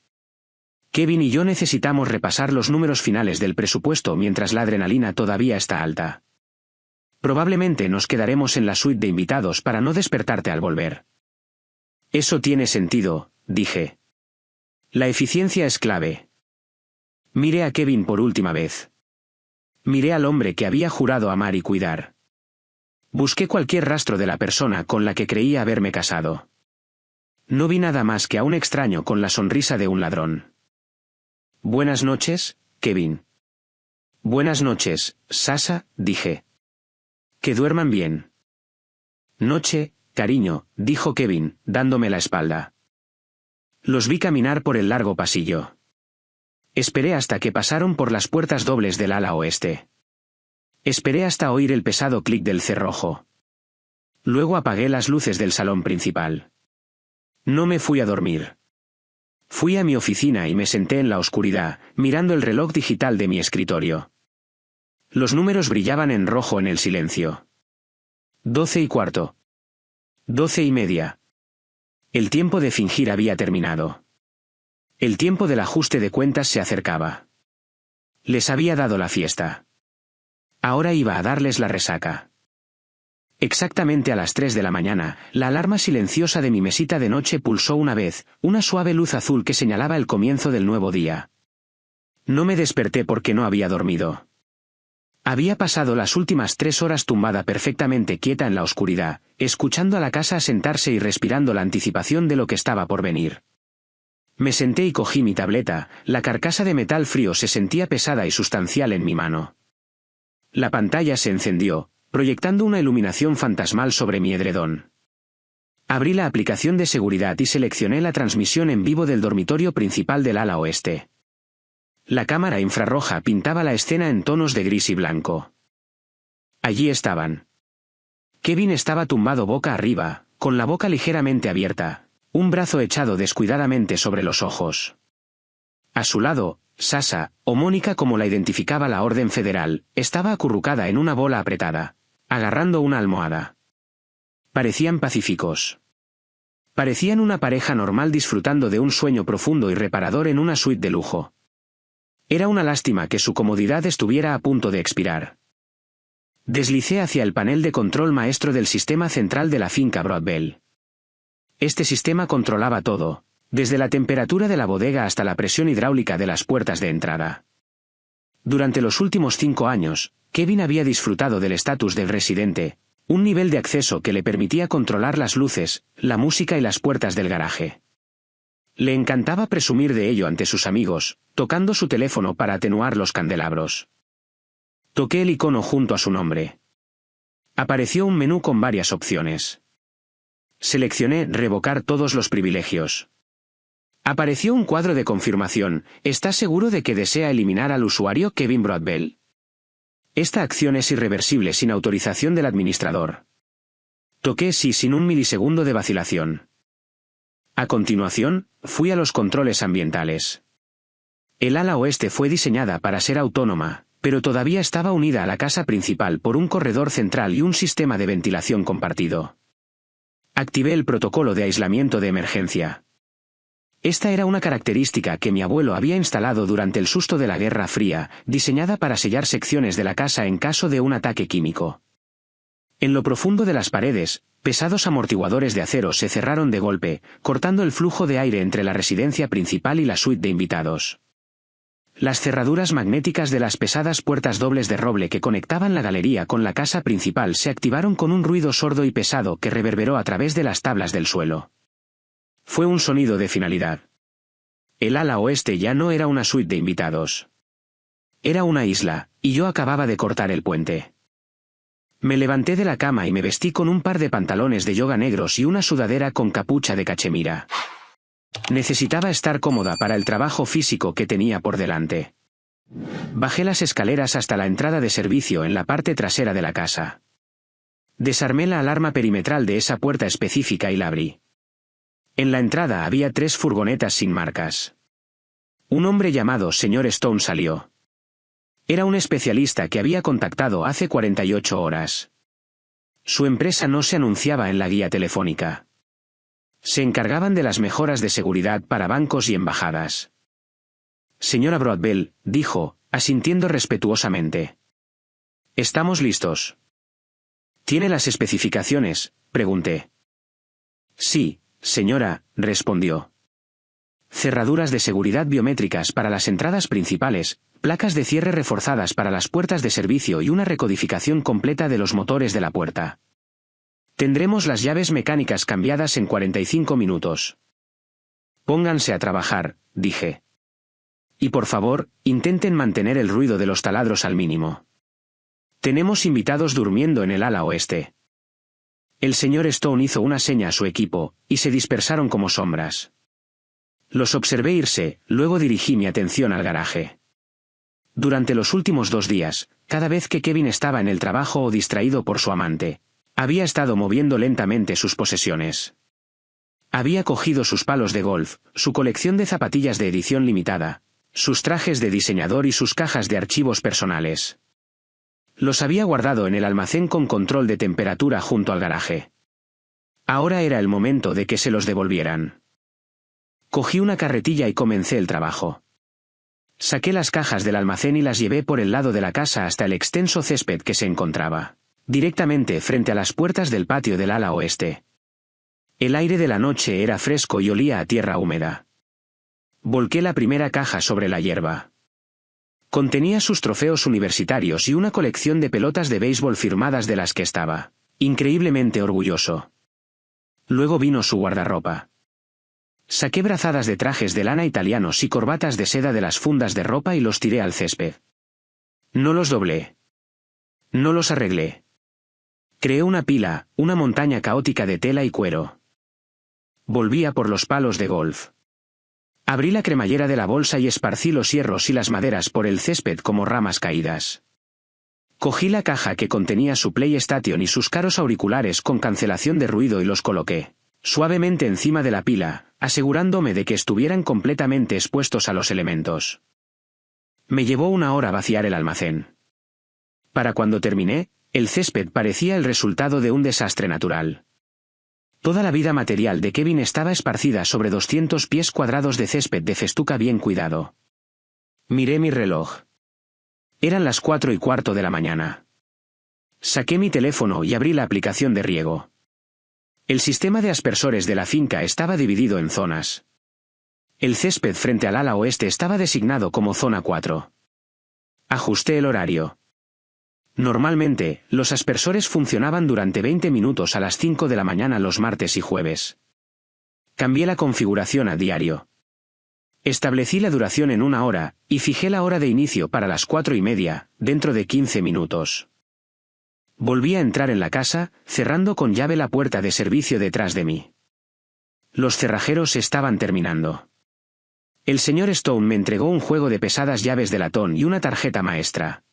Kevin y yo necesitamos repasar los números finales del presupuesto mientras la adrenalina todavía está alta. Probablemente nos quedaremos en la suite de invitados para no despertarte al volver. Eso tiene sentido, dije. La eficiencia es clave. Miré a Kevin por última vez. Miré al hombre que había jurado amar y cuidar. Busqué cualquier rastro de la persona con la que creía haberme casado. No vi nada más que a un extraño con la sonrisa de un ladrón. Buenas noches, Kevin. Buenas noches, Sasha, dije. Que duerman bien. Noche, cariño, dijo Kevin, dándome la espalda. Los vi caminar por el largo pasillo. Esperé hasta que pasaron por las puertas dobles del ala oeste. Esperé hasta oír el pesado clic del cerrojo. Luego apagué las luces del salón principal. No me fui a dormir. Fui a mi oficina y me senté en la oscuridad, mirando el reloj digital de mi escritorio. Los números brillaban en rojo en el silencio. 12:15. 12:30. El tiempo de fingir había terminado. El tiempo del ajuste de cuentas se acercaba. Les había dado la fiesta. Ahora iba a darles la resaca. Exactamente a las 3 de la mañana, la alarma silenciosa de mi mesita de noche pulsó una vez, una suave luz azul que señalaba el comienzo del nuevo día. No me desperté porque no había dormido. Había pasado las últimas 3 horas tumbada perfectamente quieta en la oscuridad, escuchando a la casa sentarse y respirando la anticipación de lo que estaba por venir. Me senté y cogí mi tableta, la carcasa de metal frío se sentía pesada y sustancial en mi mano. La pantalla se encendió, proyectando una iluminación fantasmal sobre mi edredón. Abrí la aplicación de seguridad y seleccioné la transmisión en vivo del dormitorio principal del ala oeste. La cámara infrarroja pintaba la escena en tonos de gris y blanco. Allí estaban. Kevin estaba tumbado boca arriba, con la boca ligeramente abierta, un brazo echado descuidadamente sobre los ojos. A su lado, Sasha, o Mónica como la identificaba la Orden Federal, estaba acurrucada en una bola apretada, agarrando una almohada. Parecían pacíficos. Parecían una pareja normal disfrutando de un sueño profundo y reparador en una suite de lujo. Era una lástima que su comodidad estuviera a punto de expirar. Deslicé hacia el panel de control maestro del sistema central de la finca Broadbell. Este sistema controlaba todo, desde la temperatura de la bodega hasta la presión hidráulica de las puertas de entrada. Durante los últimos 5 años, Kevin había disfrutado del estatus del residente, un nivel de acceso que le permitía controlar las luces, la música y las puertas del garaje. Le encantaba presumir de ello ante sus amigos, tocando su teléfono para atenuar los candelabros. Toqué el icono junto a su nombre. Apareció un menú con varias opciones. Seleccioné revocar todos los privilegios. Apareció un cuadro de confirmación. ¿Estás seguro de que desea eliminar al usuario Kevin Broadbell? Esta acción es irreversible sin autorización del administrador. Toqué sí sin un milisegundo de vacilación. A continuación, fui a los controles ambientales. El ala oeste fue diseñada para ser autónoma, pero todavía estaba unida a la casa principal por un corredor central y un sistema de ventilación compartido. Activé el protocolo de aislamiento de emergencia. Esta era una característica que mi abuelo había instalado durante el susto de la Guerra Fría, diseñada para sellar secciones de la casa en caso de un ataque químico. En lo profundo de las paredes, pesados amortiguadores de acero se cerraron de golpe, cortando el flujo de aire entre la residencia principal y la suite de invitados. Las cerraduras magnéticas de las pesadas puertas dobles de roble que conectaban la galería con la casa principal se activaron con un ruido sordo y pesado que reverberó a través de las tablas del suelo. Fue un sonido de finalidad. El ala oeste ya no era una suite de invitados. Era una isla, y yo acababa de cortar el puente. Me levanté de la cama y me vestí con un par de pantalones de yoga negros y una sudadera con capucha de cachemira. Necesitaba estar cómoda para el trabajo físico que tenía por delante. Bajé las escaleras hasta la entrada de servicio en la parte trasera de la casa. Desarmé la alarma perimetral de esa puerta específica y la abrí. En la entrada había 3 furgonetas sin marcas. Un hombre llamado Sr. Stone salió. Era un especialista que había contactado hace 48 horas. Su empresa no se anunciaba en la guía telefónica. Se encargaban de las mejoras de seguridad para bancos y embajadas. Señora Broadbell, dijo, asintiendo respetuosamente. Estamos listos. ¿Tiene las especificaciones?, pregunté. Sí, señora, respondió. Cerraduras de seguridad biométricas para las entradas principales, placas de cierre reforzadas para las puertas de servicio y una recodificación completa de los motores de la puerta. Tendremos las llaves mecánicas cambiadas en 45 minutos. Pónganse a trabajar, dije. Y por favor, intenten mantener el ruido de los taladros al mínimo. Tenemos invitados durmiendo en el ala oeste. El señor Stone hizo una seña a su equipo, y se dispersaron como sombras. Los observé irse, luego dirigí mi atención al garaje. Durante los últimos 2 días, cada vez que Kevin estaba en el trabajo o distraído por su amante, había estado moviendo lentamente sus posesiones. Había cogido sus palos de golf, su colección de zapatillas de edición limitada, sus trajes de diseñador y sus cajas de archivos personales. Los había guardado en el almacén con control de temperatura junto al garaje. Ahora era el momento de que se los devolvieran. Cogí una carretilla y comencé el trabajo. Saqué las cajas del almacén y las llevé por el lado de la casa hasta el extenso césped que se encontraba directamente frente a las puertas del patio del ala oeste. El aire de la noche era fresco y olía a tierra húmeda. Volqué la primera caja sobre la hierba. Contenía sus trofeos universitarios y una colección de pelotas de béisbol firmadas de las que estaba increíblemente orgulloso. Luego vino su guardarropa. Saqué brazadas de trajes de lana italianos y corbatas de seda de las fundas de ropa y los tiré al césped. No los doblé. No los arreglé. Creé una pila, una montaña caótica de tela y cuero. Volví a por los palos de golf. Abrí la cremallera de la bolsa y esparcí los hierros y las maderas por el césped como ramas caídas. Cogí la caja que contenía su PlayStation y sus caros auriculares con cancelación de ruido y los coloqué suavemente encima de la pila, asegurándome de que estuvieran completamente expuestos a los elementos. Me llevó 1 hora vaciar el almacén. Para cuando terminé, el césped parecía el resultado de un desastre natural. Toda la vida material de Kevin estaba esparcida sobre 200 pies cuadrados de césped de festuca bien cuidado. Miré mi reloj. Eran las 4:15 de la mañana. Saqué mi teléfono y abrí la aplicación de riego. El sistema de aspersores de la finca estaba dividido en zonas. El césped frente al ala oeste estaba designado como zona 4. Ajusté el horario. Normalmente, los aspersores funcionaban durante 20 minutos a las 5 de la mañana los martes y jueves. Cambié la configuración a diario. Establecí la duración en 1 hora, y fijé la hora de inicio para las 4:30, dentro de 15 minutos. Volví a entrar en la casa, cerrando con llave la puerta de servicio detrás de mí. Los cerrajeros estaban terminando. El señor Stone me entregó un juego de pesadas llaves de latón y una tarjeta maestra.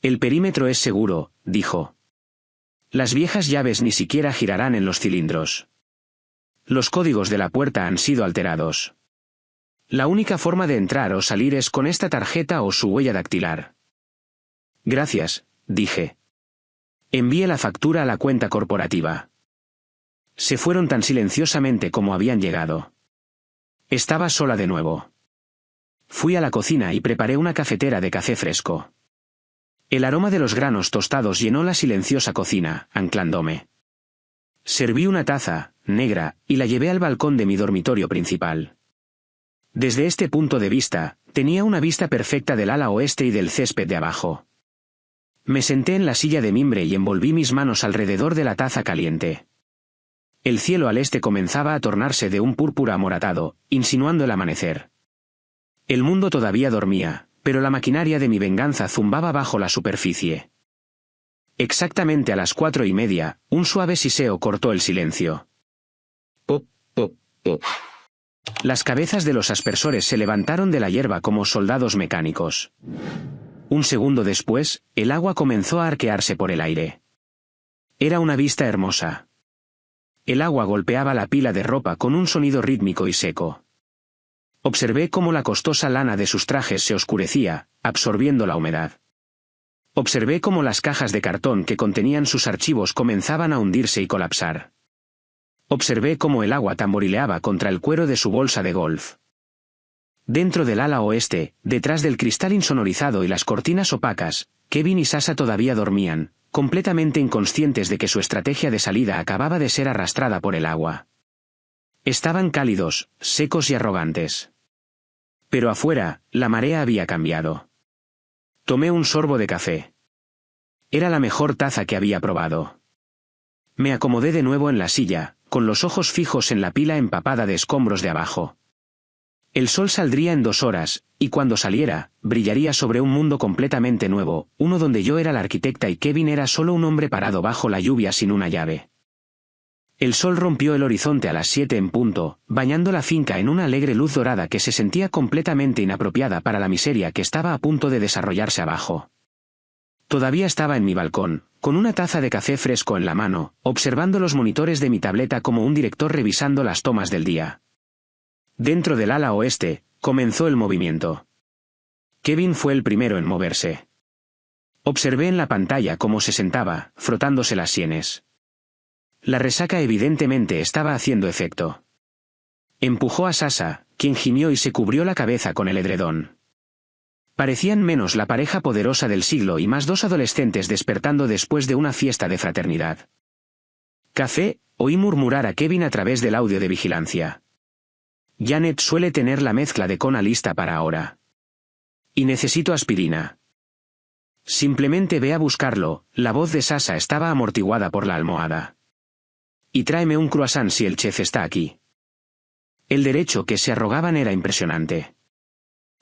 El perímetro es seguro, dijo. Las viejas llaves ni siquiera girarán en los cilindros. Los códigos de la puerta han sido alterados. La única forma de entrar o salir es con esta tarjeta o su huella dactilar. Gracias, dije. Envié la factura a la cuenta corporativa. Se fueron tan silenciosamente como habían llegado. Estaba sola de nuevo. Fui a la cocina y preparé una cafetera de café fresco. El aroma de los granos tostados llenó la silenciosa cocina, anclándome. Serví una taza, negra, y la llevé al balcón de mi dormitorio principal. Desde este punto de vista, tenía una vista perfecta del ala oeste y del césped de abajo. Me senté en la silla de mimbre y envolví mis manos alrededor de la taza caliente. El cielo al este comenzaba a tornarse de un púrpura amoratado, insinuando el amanecer. El mundo todavía dormía, pero la maquinaria de mi venganza zumbaba bajo la superficie. Exactamente a las 4:30, un suave siseo cortó el silencio. Pop, pop, pop. Las cabezas de los aspersores se levantaron de la hierba como soldados mecánicos. Un segundo después, el agua comenzó a arquearse por el aire. Era una vista hermosa. El agua golpeaba la pila de ropa con un sonido rítmico y seco. Observé cómo la costosa lana de sus trajes se oscurecía, absorbiendo la humedad. Observé cómo las cajas de cartón que contenían sus archivos comenzaban a hundirse y colapsar. Observé cómo el agua tamborileaba contra el cuero de su bolsa de golf. Dentro del ala oeste, detrás del cristal insonorizado y las cortinas opacas, Kevin y Sasha todavía dormían, completamente inconscientes de que su estrategia de salida acababa de ser arrastrada por el agua. Estaban cálidos, secos y arrogantes. Pero afuera, la marea había cambiado. Tomé un sorbo de café. Era la mejor taza que había probado. Me acomodé de nuevo en la silla, con los ojos fijos en la pila empapada de escombros de abajo. El sol saldría en 2 horas, y cuando saliera, brillaría sobre un mundo completamente nuevo, uno donde yo era la arquitecta y Kevin era solo un hombre parado bajo la lluvia sin una llave. El sol rompió el horizonte a las 7 en punto, bañando la finca en una alegre luz dorada que se sentía completamente inapropiada para la miseria que estaba a punto de desarrollarse abajo. Todavía estaba en mi balcón, con una taza de café fresco en la mano, observando los monitores de mi tableta como un director revisando las tomas del día. Dentro del ala oeste, comenzó el movimiento. Kevin fue el primero en moverse. Observé en la pantalla cómo se sentaba, frotándose las sienes. La resaca evidentemente estaba haciendo efecto. Empujó a Sasha, quien gimió y se cubrió la cabeza con el edredón. Parecían menos la pareja poderosa del siglo y más 2 adolescentes despertando después de una fiesta de fraternidad. «Café», oí murmurar a Kevin a través del audio de vigilancia. «Janet suele tener la mezcla de Kona lista para ahora. Y necesito aspirina». «Simplemente ve a buscarlo», la voz de Sasha estaba amortiguada por la almohada. «Y tráeme un croissant si el chef está aquí». El derecho que se arrogaban era impresionante.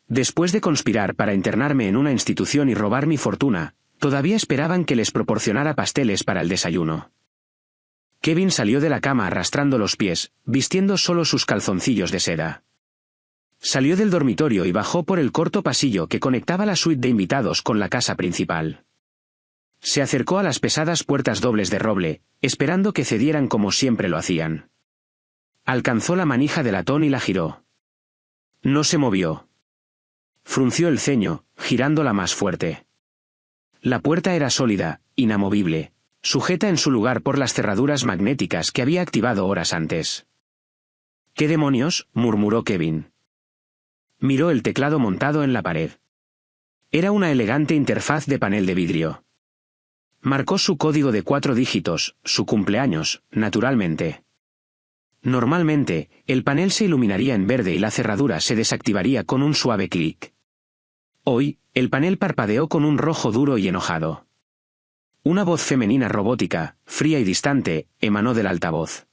Después de conspirar para internarme en una institución y robar mi fortuna, todavía esperaban que les proporcionara pasteles para el desayuno. Kevin salió de la cama arrastrando los pies, vistiendo solo sus calzoncillos de seda. Salió del dormitorio y bajó por el corto pasillo que conectaba la suite de invitados con la casa principal. Se acercó a las pesadas puertas dobles de roble, esperando que cedieran como siempre lo hacían. Alcanzó la manija de latón y la giró. No se movió. Frunció el ceño, girándola más fuerte. La puerta era sólida, inamovible, sujeta en su lugar por las cerraduras magnéticas que había activado horas antes. «¿Qué demonios?», murmuró Kevin. Miró el teclado montado en la pared. Era una elegante interfaz de panel de vidrio. Marcó su código de 4 dígitos, su cumpleaños, naturalmente. Normalmente, el panel se iluminaría en verde y la cerradura se desactivaría con un suave clic. Hoy, el panel parpadeó con un rojo duro y enojado. Una voz femenina robótica, fría y distante, emanó del altavoz.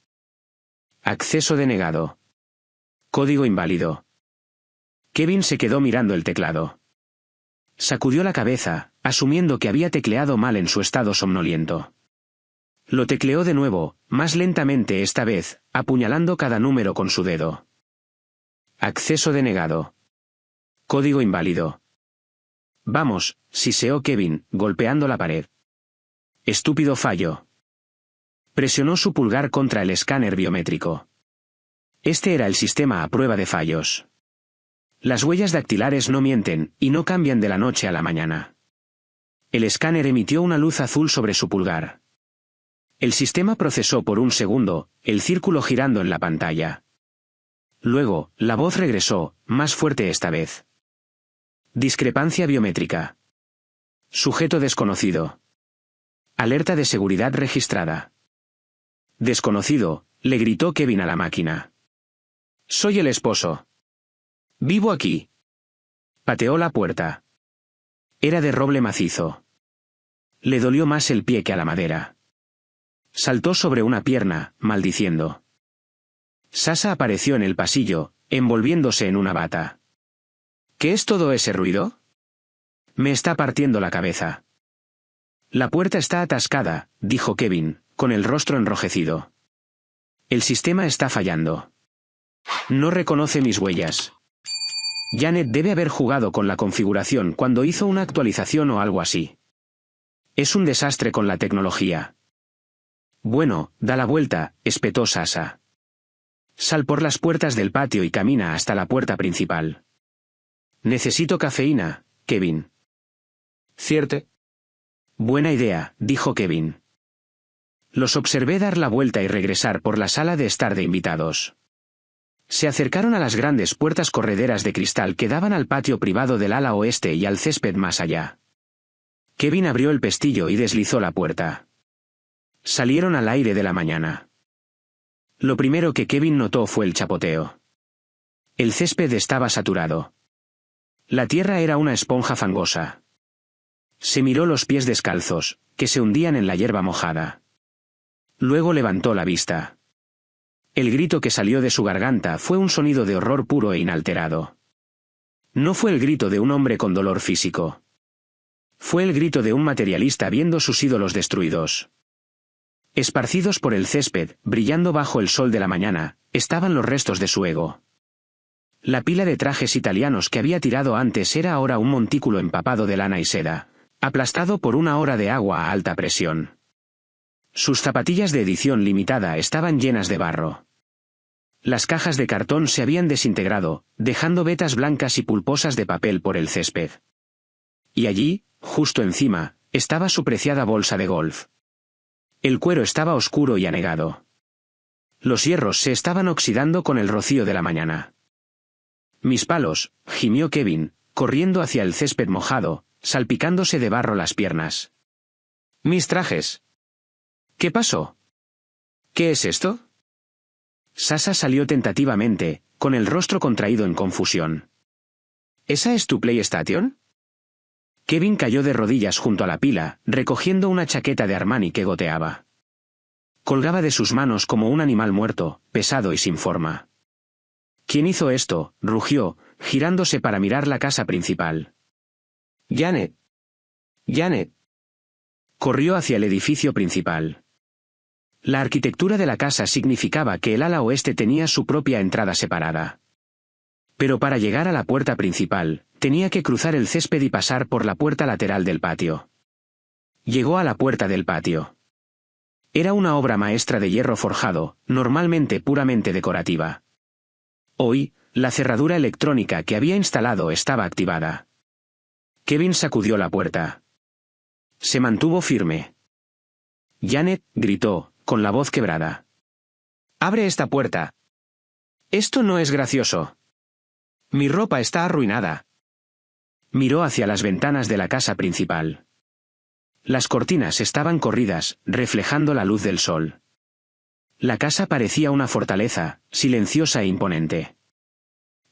«Acceso denegado. Código inválido». Kevin se quedó mirando el teclado. Sacudió la cabeza, asumiendo que había tecleado mal en su estado somnoliento. Lo tecleó de nuevo, más lentamente esta vez, apuñalando cada número con su dedo. «Acceso denegado. Código inválido». «Vamos», siseó Kevin, golpeando la pared. «Estúpido fallo». Presionó su pulgar contra el escáner biométrico. Este era el sistema a prueba de fallos. Las huellas dactilares no mienten, y no cambian de la noche a la mañana. El escáner emitió una luz azul sobre su pulgar. El sistema procesó por un segundo, el círculo girando en la pantalla. Luego, la voz regresó, más fuerte esta vez. «Discrepancia biométrica. Sujeto desconocido. Alerta de seguridad registrada». «Desconocido», le gritó Kevin a la máquina. «Soy el esposo. Vivo aquí». Pateó la puerta. Era de roble macizo. Le dolió más el pie que a la madera. Saltó sobre una pierna, maldiciendo. Sasha apareció en el pasillo, envolviéndose en una bata. «¿Qué es todo ese ruido?», Me está partiendo la cabeza. La puerta está atascada, dijo Kevin, con el rostro enrojecido. El sistema está fallando. No reconoce mis huellas. Janet debe haber jugado con la configuración cuando hizo una actualización o algo así. Es un desastre con la tecnología. Bueno, da la vuelta, espetó Sasha. Sal por las puertas del patio y camina hasta la puerta principal. Necesito cafeína, Kevin. ¿Cierto? Buena idea, dijo Kevin. Los observé dar la vuelta y regresar por la sala de estar de invitados. Se acercaron a las grandes puertas correderas de cristal que daban al patio privado del ala oeste y al césped más allá. Kevin abrió el pestillo y deslizó la puerta. Salieron al aire de la mañana. Lo primero que Kevin notó fue el chapoteo. El césped estaba saturado. La tierra era una esponja fangosa. Se miró los pies descalzos, que se hundían en la hierba mojada. Luego levantó la vista. El grito que salió de su garganta fue un sonido de horror puro e inalterado. No fue el grito de un hombre con dolor físico. Fue el grito de un materialista viendo sus ídolos destruidos. Esparcidos por el césped, brillando bajo el sol de la mañana, estaban los restos de su ego. La pila de trajes italianos que había tirado antes era ahora un montículo empapado de lana y seda, aplastado por una hora de agua a alta presión. Sus zapatillas de edición limitada estaban llenas de barro. Las cajas de cartón se habían desintegrado, dejando vetas blancas y pulposas de papel por el césped. Y allí, justo encima, estaba su preciada bolsa de golf. El cuero estaba oscuro y anegado. Los hierros se estaban oxidando con el rocío de la mañana. Mis palos, gimió Kevin, corriendo hacia el césped mojado, salpicándose de barro las piernas. Mis trajes. ¿Qué pasó? ¿Qué es esto? Sasha salió tentativamente, con el rostro contraído en confusión. ¿Esa es tu PlayStation? Kevin cayó de rodillas junto a la pila, recogiendo una chaqueta de Armani que goteaba. Colgaba de sus manos como un animal muerto, pesado y sin forma. ¿Quién hizo esto?, rugió, girándose para mirar la casa principal. Janet. Janet. Corrió hacia el edificio principal. La arquitectura de la casa significaba que el ala oeste tenía su propia entrada separada. Pero para llegar a la puerta principal, tenía que cruzar el césped y pasar por la puerta lateral del patio. Llegó a la puerta del patio. Era una obra maestra de hierro forjado, normalmente puramente decorativa. Hoy, la cerradura electrónica que había instalado estaba activada. Kevin sacudió la puerta. Se mantuvo firme. Janet, gritó, con la voz quebrada. «¡Abre esta puerta! Esto no es gracioso. Mi ropa está arruinada». Miró hacia las ventanas de la casa principal. Las cortinas estaban corridas, reflejando la luz del sol. La casa parecía una fortaleza, silenciosa e imponente.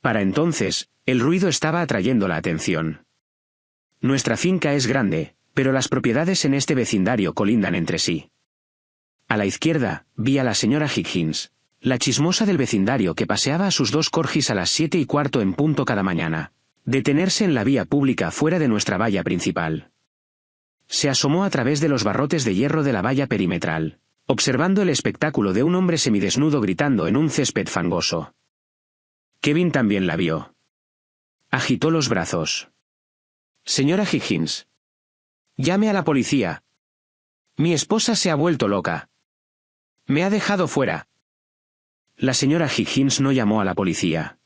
Para entonces, el ruido estaba atrayendo la atención. Nuestra finca es grande, pero las propiedades en este vecindario colindan entre sí. A la izquierda, vi a la señora Higgins, la chismosa del vecindario que paseaba a sus 2 corgis a las 7:15 en punto cada mañana, detenerse en la vía pública fuera de nuestra valla principal. Se asomó a través de los barrotes de hierro de la valla perimetral, observando el espectáculo de un hombre semidesnudo gritando en un césped fangoso. Kevin también la vio. Agitó los brazos. «Señora Higgins. Llame a la policía. Mi esposa se ha vuelto loca. Me ha dejado fuera». La señora Higgins no llamó a la policía.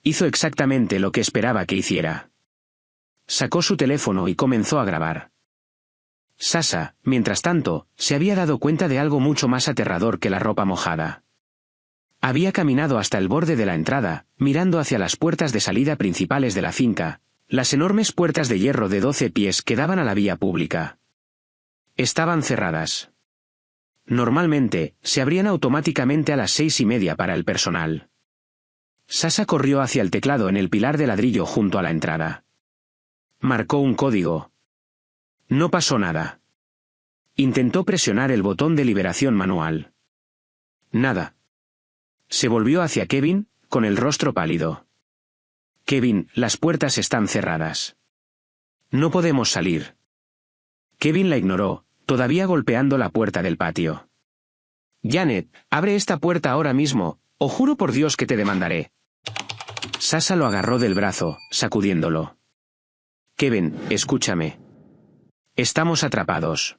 Hizo exactamente lo que esperaba que hiciera. Sacó su teléfono y comenzó a grabar. Sasha, mientras tanto, se había dado cuenta de algo mucho más aterrador que la ropa mojada. Había caminado hasta el borde de la entrada, mirando hacia las puertas de salida principales de la finca, las enormes puertas de hierro de 12 pies que daban a la vía pública. Estaban cerradas. Normalmente, se abrían automáticamente a las 6:30 para el personal. Sasha corrió hacia el teclado en el pilar de ladrillo junto a la entrada. Marcó un código. No pasó nada. Intentó presionar el botón de liberación manual. Nada. Se volvió hacia Kevin, con el rostro pálido. «Kevin, las puertas están cerradas». No podemos salir. Kevin la ignoró, todavía golpeando la puerta del patio. Janet, abre esta puerta ahora mismo, o juro por Dios que te demandaré. Sasha lo agarró del brazo, sacudiéndolo. Kevin, escúchame. Estamos atrapados.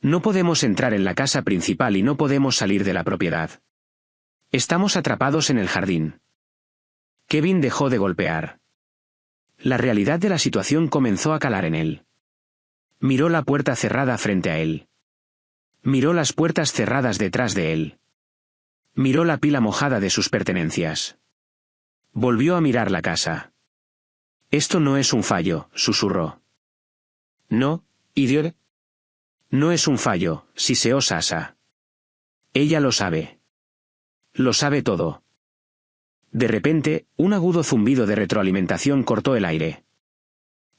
No podemos entrar en la casa principal y no podemos salir de la propiedad. Estamos atrapados en el jardín. Kevin dejó de golpear. La realidad de la situación comenzó a calar en él. Miró la puerta cerrada frente a él. Miró las puertas cerradas detrás de él. Miró la pila mojada de sus pertenencias. Volvió a mirar la casa. Esto no es un fallo, susurró. No, idiota. No es un fallo, siseó Sasha. Ella lo sabe. Lo sabe todo. De repente, un agudo zumbido de retroalimentación cortó el aire.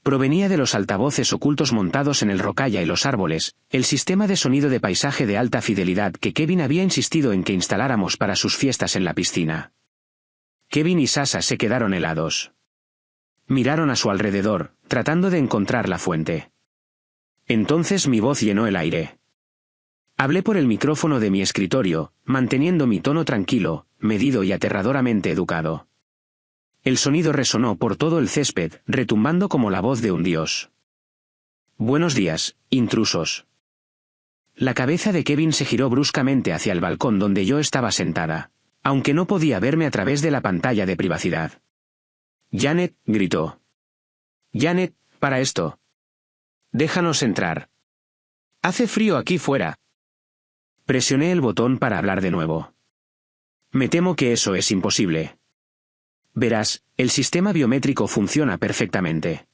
Provenía de los altavoces ocultos montados en el rocalla y los árboles, el sistema de sonido de paisaje de alta fidelidad que Kevin había insistido en que instaláramos para sus fiestas en la piscina. Kevin y Sasha se quedaron helados. Miraron a su alrededor, tratando de encontrar la fuente. Entonces mi voz llenó el aire. Hablé por el micrófono de mi escritorio, manteniendo mi tono tranquilo, medido y aterradoramente educado. El sonido resonó por todo el césped, retumbando como la voz de un dios. Buenos días, intrusos. La cabeza de Kevin se giró bruscamente hacia el balcón donde yo estaba sentada, aunque no podía verme a través de la pantalla de privacidad. Janet, gritó. Janet, para esto. Déjanos entrar. Hace frío aquí fuera. Presioné el botón para hablar de nuevo. Me temo que eso es imposible. Verás, el sistema biométrico funciona perfectamente.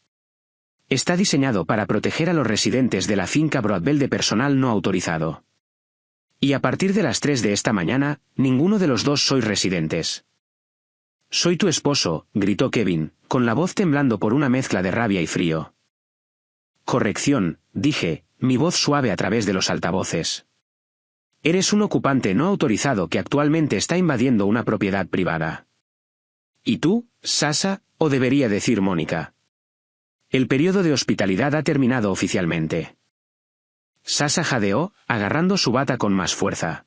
Está diseñado para proteger a los residentes de la finca Broadbell de personal no autorizado. Y a partir de las 3 de esta mañana, ninguno de los dos sois residentes. Soy tu esposo, gritó Kevin, con la voz temblando por una mezcla de rabia y frío. Corrección, dije, mi voz suave a través de los altavoces. Eres un ocupante no autorizado que actualmente está invadiendo una propiedad privada. ¿Y tú, Sasha, o debería decir Mónica? El periodo de hospitalidad ha terminado oficialmente. Sasha jadeó, agarrando su bata con más fuerza.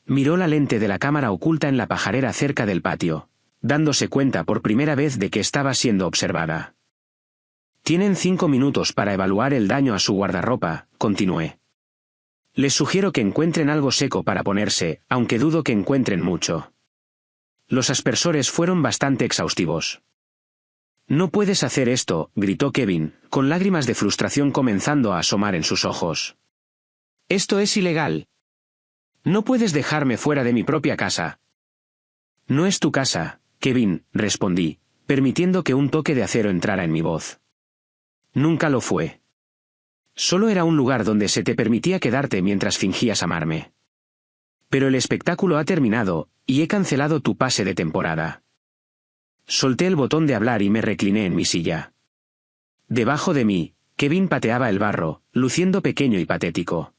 Miró la lente de la cámara oculta en la pajarera cerca del patio, dándose cuenta por primera vez de que estaba siendo observada. Tienen 5 minutos para evaluar el daño a su guardarropa, continué. Les sugiero que encuentren algo seco para ponerse, aunque dudo que encuentren mucho. Los aspersores fueron bastante exhaustivos. No puedes hacer esto, gritó Kevin, con lágrimas de frustración comenzando a asomar en sus ojos. Esto es ilegal. No puedes dejarme fuera de mi propia casa. No es tu casa, Kevin, respondí, permitiendo que un toque de acero entrara en mi voz. Nunca lo fue. Solo era un lugar donde se te permitía quedarte mientras fingías amarme. Pero el espectáculo ha terminado, y he cancelado tu pase de temporada. Solté el botón de hablar y me recliné en mi silla. Debajo de mí, Kevin pateaba el barro, luciendo pequeño y patético.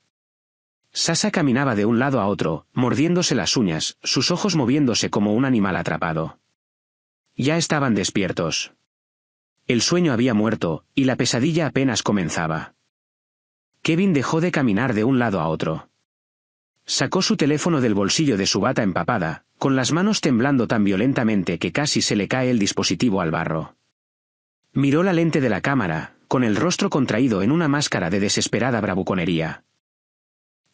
Sasha caminaba de un lado a otro, mordiéndose las uñas, sus ojos moviéndose como un animal atrapado. Ya estaban despiertos. El sueño había muerto, y la pesadilla apenas comenzaba. Kevin dejó de caminar de un lado a otro. Sacó su teléfono del bolsillo de su bata empapada, con las manos temblando tan violentamente que casi se le cae el dispositivo al barro. Miró la lente de la cámara, con el rostro contraído en una máscara de desesperada bravuconería.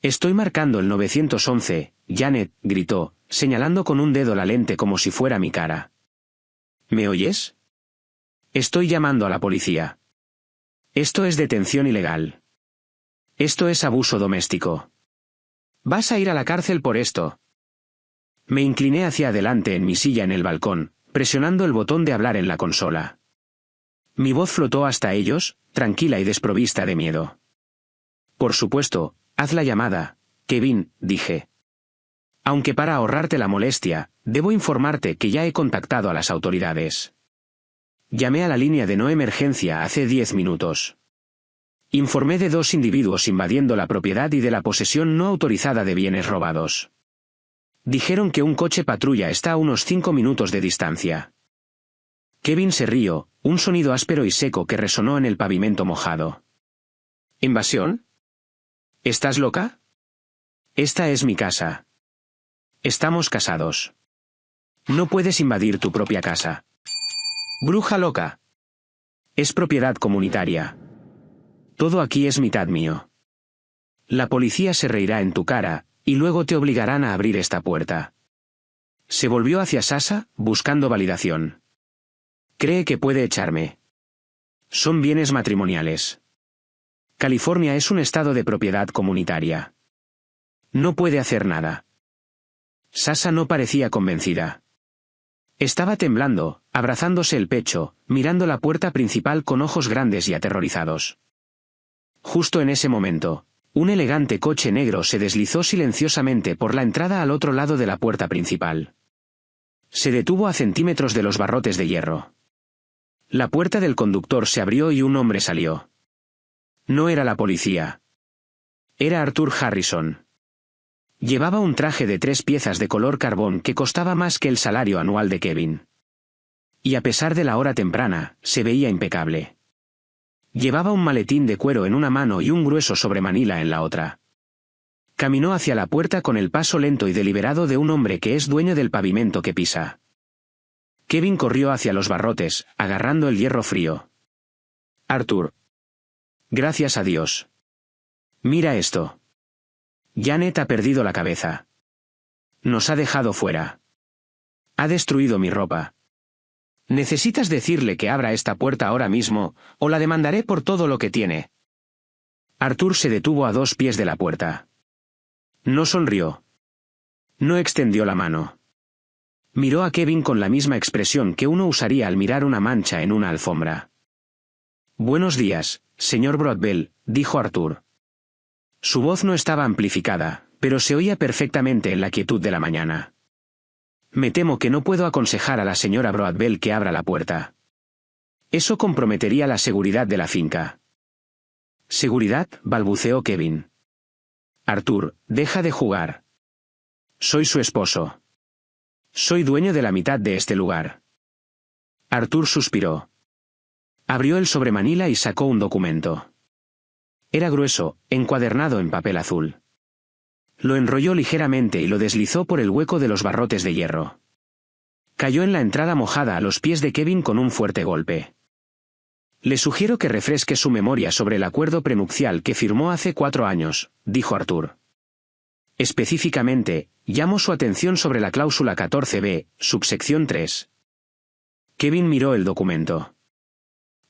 Estoy marcando el 911, Janet, gritó, señalando con un dedo la lente como si fuera mi cara. ¿Me oyes? Estoy llamando a la policía. Esto es detención ilegal. Esto es abuso doméstico. Vas a ir a la cárcel por esto. Me incliné hacia adelante en mi silla en el balcón, presionando el botón de hablar en la consola. Mi voz flotó hasta ellos, tranquila y desprovista de miedo. Por supuesto, haz la llamada, Kevin, dije. Aunque para ahorrarte la molestia, debo informarte que ya he contactado a las autoridades. Llamé a la línea de no emergencia hace 10 minutos. Informé de 2 individuos invadiendo la propiedad y de la posesión no autorizada de bienes robados. Dijeron que un coche patrulla está a unos 5 minutos de distancia. Kevin se rió, un sonido áspero y seco que resonó en el pavimento mojado. ¿Invasión? ¿Estás loca? Esta es mi casa. Estamos casados. No puedes invadir tu propia casa. Bruja loca. Es propiedad comunitaria. Todo aquí es mitad mío. La policía se reirá en tu cara, y luego te obligarán a abrir esta puerta. Se volvió hacia Sasha, buscando validación. Cree que puede echarme. Son bienes matrimoniales. California es un estado de propiedad comunitaria. No puede hacer nada. Sasha no parecía convencida. Estaba temblando, abrazándose el pecho, mirando la puerta principal con ojos grandes y aterrorizados. Justo en ese momento, un elegante coche negro se deslizó silenciosamente por la entrada al otro lado de la puerta principal. Se detuvo a centímetros de los barrotes de hierro. La puerta del conductor se abrió y un hombre salió. No era la policía. Era Arthur Harrison. Llevaba un traje de 3 piezas de color carbón que costaba más que el salario anual de Kevin. Y a pesar de la hora temprana, se veía impecable. Llevaba un maletín de cuero en una mano y un grueso sobre manila en la otra. Caminó hacia la puerta con el paso lento y deliberado de un hombre que es dueño del pavimento que pisa. Kevin corrió hacia los barrotes, agarrando el hierro frío. Arthur. Gracias a Dios. Mira esto. Janet ha perdido la cabeza. Nos ha dejado fuera. Ha destruido mi ropa. Necesitas decirle que abra esta puerta ahora mismo, o la demandaré por todo lo que tiene. Arthur se detuvo a 2 pies de la puerta. No sonrió. No extendió la mano. Miró a Kevin con la misma expresión que uno usaría al mirar una mancha en una alfombra. Buenos días, señor Broadbell, dijo Arthur. Su voz no estaba amplificada, pero se oía perfectamente en la quietud de la mañana. Me temo que no puedo aconsejar a la señora Broadbell que abra la puerta. Eso comprometería la seguridad de la finca. ¿Seguridad?, balbuceó Kevin. Arthur, deja de jugar. Soy su esposo. Soy dueño de la mitad de este lugar. Arthur suspiró. Abrió el sobremanila y sacó un documento. Era grueso, encuadernado en papel azul. Lo enrolló ligeramente y lo deslizó por el hueco de los barrotes de hierro. Cayó en la entrada mojada a los pies de Kevin con un fuerte golpe. Le sugiero que refresque su memoria sobre el acuerdo prenupcial que firmó hace 4 años, dijo Arthur. Específicamente, llamó su atención sobre la cláusula 14b, subsección 3. Kevin miró el documento.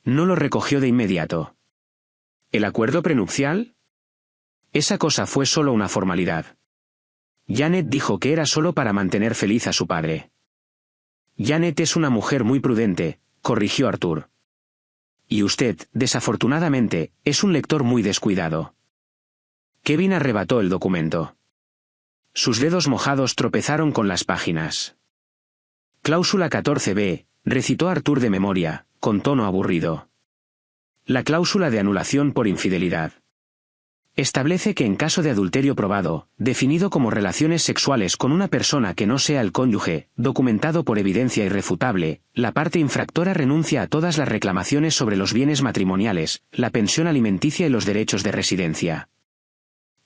No lo recogió de inmediato. ¿El acuerdo prenupcial? Esa cosa fue solo una formalidad. Janet dijo que era solo para mantener feliz a su padre. Janet es una mujer muy prudente, corrigió Arthur. Y usted, desafortunadamente, es un lector muy descuidado. Kevin arrebató el documento. Sus dedos mojados tropezaron con las páginas. Cláusula 14b, recitó Arthur de memoria, con tono aburrido. La cláusula de anulación por infidelidad. Establece que en caso de adulterio probado, definido como relaciones sexuales con una persona que no sea el cónyuge, documentado por evidencia irrefutable, la parte infractora renuncia a todas las reclamaciones sobre los bienes matrimoniales, la pensión alimenticia y los derechos de residencia.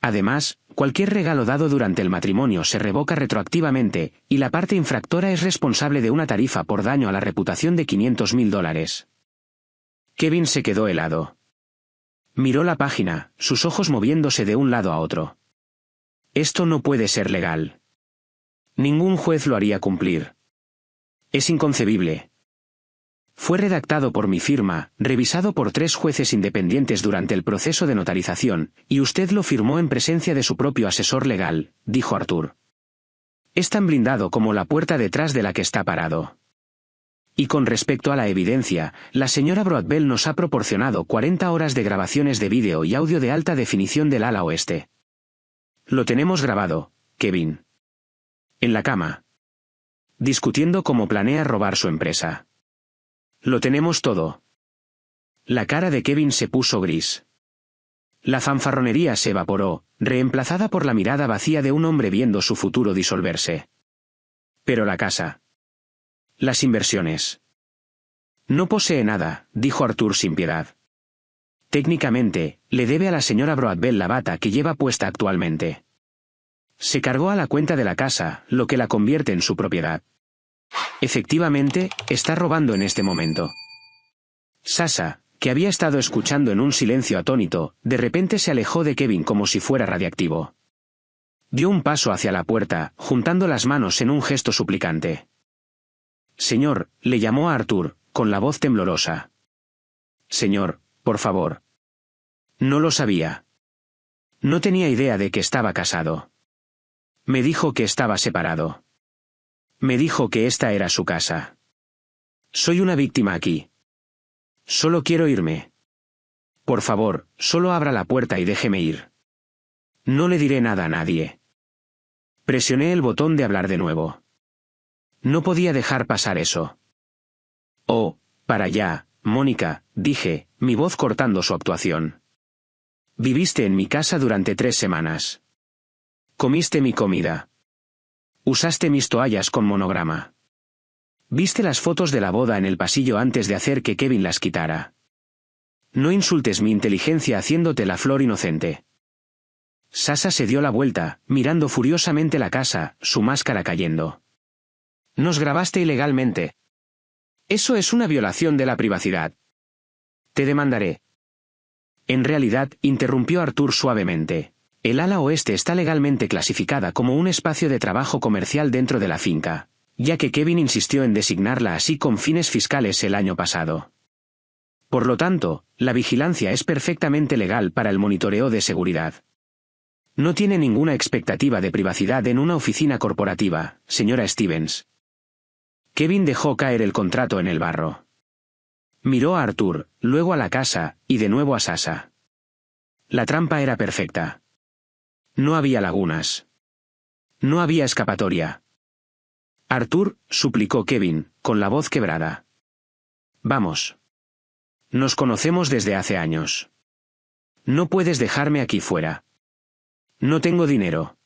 Además, cualquier regalo dado durante el matrimonio se revoca retroactivamente, y la parte infractora es responsable de una tarifa por daño a la reputación de $500,000. Kevin se quedó helado. Miró la página, sus ojos moviéndose de un lado a otro. Esto no puede ser legal. Ningún juez lo haría cumplir. Es inconcebible. Fue redactado por mi firma, revisado por 3 jueces independientes durante el proceso de notarización, y usted lo firmó en presencia de su propio asesor legal, dijo Arthur. Es tan blindado como la puerta detrás de la que está parado. Y con respecto a la evidencia, la señora Broadbell nos ha proporcionado 40 horas de grabaciones de vídeo y audio de alta definición del ala oeste. Lo tenemos grabado, Kevin. En la cama. Discutiendo cómo planea robar su empresa. Lo tenemos todo. La cara de Kevin se puso gris. La fanfarronería se evaporó, reemplazada por la mirada vacía de un hombre viendo su futuro disolverse. Pero la casa. Las inversiones. No posee nada, dijo Arthur sin piedad. Técnicamente, le debe a la señora Broadbell la bata que lleva puesta actualmente. Se cargó a la cuenta de la casa, lo que la convierte en su propiedad. Efectivamente, está robando en este momento. Sasha, que había estado escuchando en un silencio atónito, de repente se alejó de Kevin como si fuera radiactivo. Dio un paso hacia la puerta, juntando las manos en un gesto suplicante. Señor, le llamó a Arthur, con la voz temblorosa. Señor, por favor. No lo sabía. No tenía idea de que estaba casado. Me dijo que estaba separado. Me dijo que esta era su casa. Soy una víctima aquí. Solo quiero irme. Por favor, solo abra la puerta y déjeme ir. No le diré nada a nadie. Presioné el botón de hablar de nuevo. No podía dejar pasar eso. Oh, para allá, Mónica, dije, mi voz cortando su actuación. Viviste en mi casa durante 3 semanas. Comiste mi comida. Usaste mis toallas con monograma. Viste las fotos de la boda en el pasillo antes de hacer que Kevin las quitara. No insultes mi inteligencia haciéndote la flor inocente. Sasha se dio la vuelta, mirando furiosamente la casa, su máscara cayendo. Nos grabaste ilegalmente. Eso es una violación de la privacidad. Te demandaré. En realidad, interrumpió Arthur suavemente. El ala oeste está legalmente clasificada como un espacio de trabajo comercial dentro de la finca, ya que Kevin insistió en designarla así con fines fiscales el año pasado. Por lo tanto, la vigilancia es perfectamente legal para el monitoreo de seguridad. No tiene ninguna expectativa de privacidad en una oficina corporativa, señora Stevens. Kevin dejó caer el contrato en el barro. Miró a Arthur, luego a la casa, y de nuevo a Sasha. La trampa era perfecta. No había lagunas. No había escapatoria. Arthur, suplicó Kevin, con la voz quebrada. Vamos. Nos conocemos desde hace años. No puedes dejarme aquí fuera. No tengo dinero.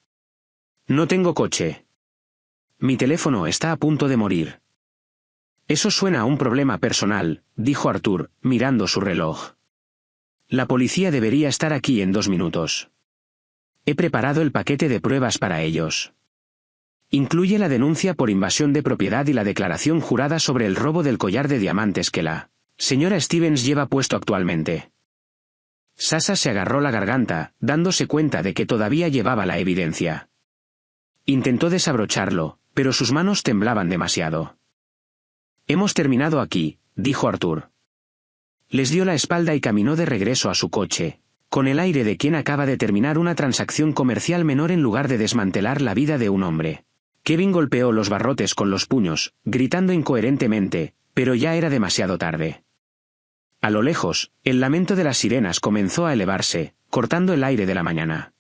No tengo coche. Mi teléfono está a punto de morir. Eso suena a un problema personal, dijo Arthur, mirando su reloj. La policía debería estar aquí en 2 minutos. He preparado el paquete de pruebas para ellos. Incluye la denuncia por invasión de propiedad y la declaración jurada sobre el robo del collar de diamantes que la señora Stevens lleva puesto actualmente. Sasha se agarró la garganta, dándose cuenta de que todavía llevaba la evidencia. Intentó desabrocharlo, pero sus manos temblaban demasiado. Hemos terminado aquí, dijo Arthur. Les dio la espalda y caminó de regreso a su coche, con el aire de quien acaba de terminar una transacción comercial menor en lugar de desmantelar la vida de un hombre. Kevin golpeó los barrotes con los puños, gritando incoherentemente, pero ya era demasiado tarde. A lo lejos, el lamento de las sirenas comenzó a elevarse, cortando el aire de la mañana.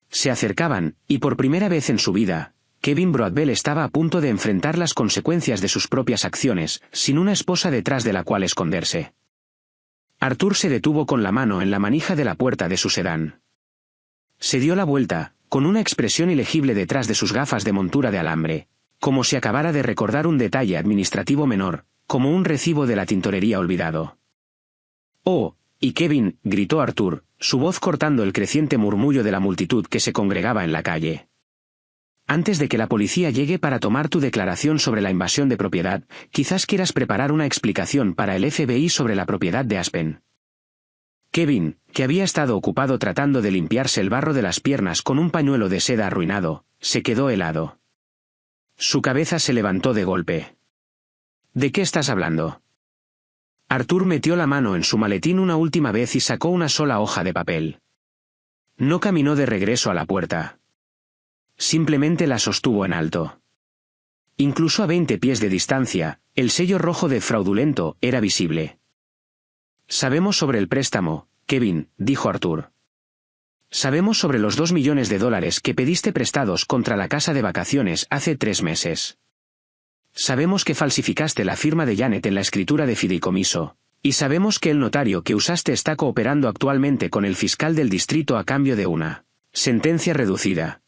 Se acercaban, y por primera vez en su vida, Kevin Broadbell estaba a punto de enfrentar las consecuencias de sus propias acciones, sin una esposa detrás de la cual esconderse. Arthur se detuvo con la mano en la manija de la puerta de su sedán. Se dio la vuelta, con una expresión ilegible detrás de sus gafas de montura de alambre, como si acabara de recordar un detalle administrativo menor, como un recibo de la tintorería olvidado. «Oh, y Kevin», gritó Arthur, su voz cortando el creciente murmullo de la multitud que se congregaba en la calle. Antes de que la policía llegue para tomar tu declaración sobre la invasión de propiedad, quizás quieras preparar una explicación para el FBI sobre la propiedad de Aspen. Kevin, que había estado ocupado tratando de limpiarse el barro de las piernas con un pañuelo de seda arruinado, se quedó helado. Su cabeza se levantó de golpe. ¿De qué estás hablando? Arthur metió la mano en su maletín una última vez y sacó una sola hoja de papel. No caminó de regreso a la puerta. Simplemente la sostuvo en alto. Incluso a 20 pies de distancia, el sello rojo de fraudulento era visible. Sabemos sobre el préstamo, Kevin, dijo Arthur. Sabemos sobre los $2 millones que pediste prestados contra la casa de vacaciones hace 3 meses. Sabemos que falsificaste la firma de Janet en la escritura de fideicomiso, y sabemos que el notario que usaste está cooperando actualmente con el fiscal del distrito a cambio de una sentencia reducida.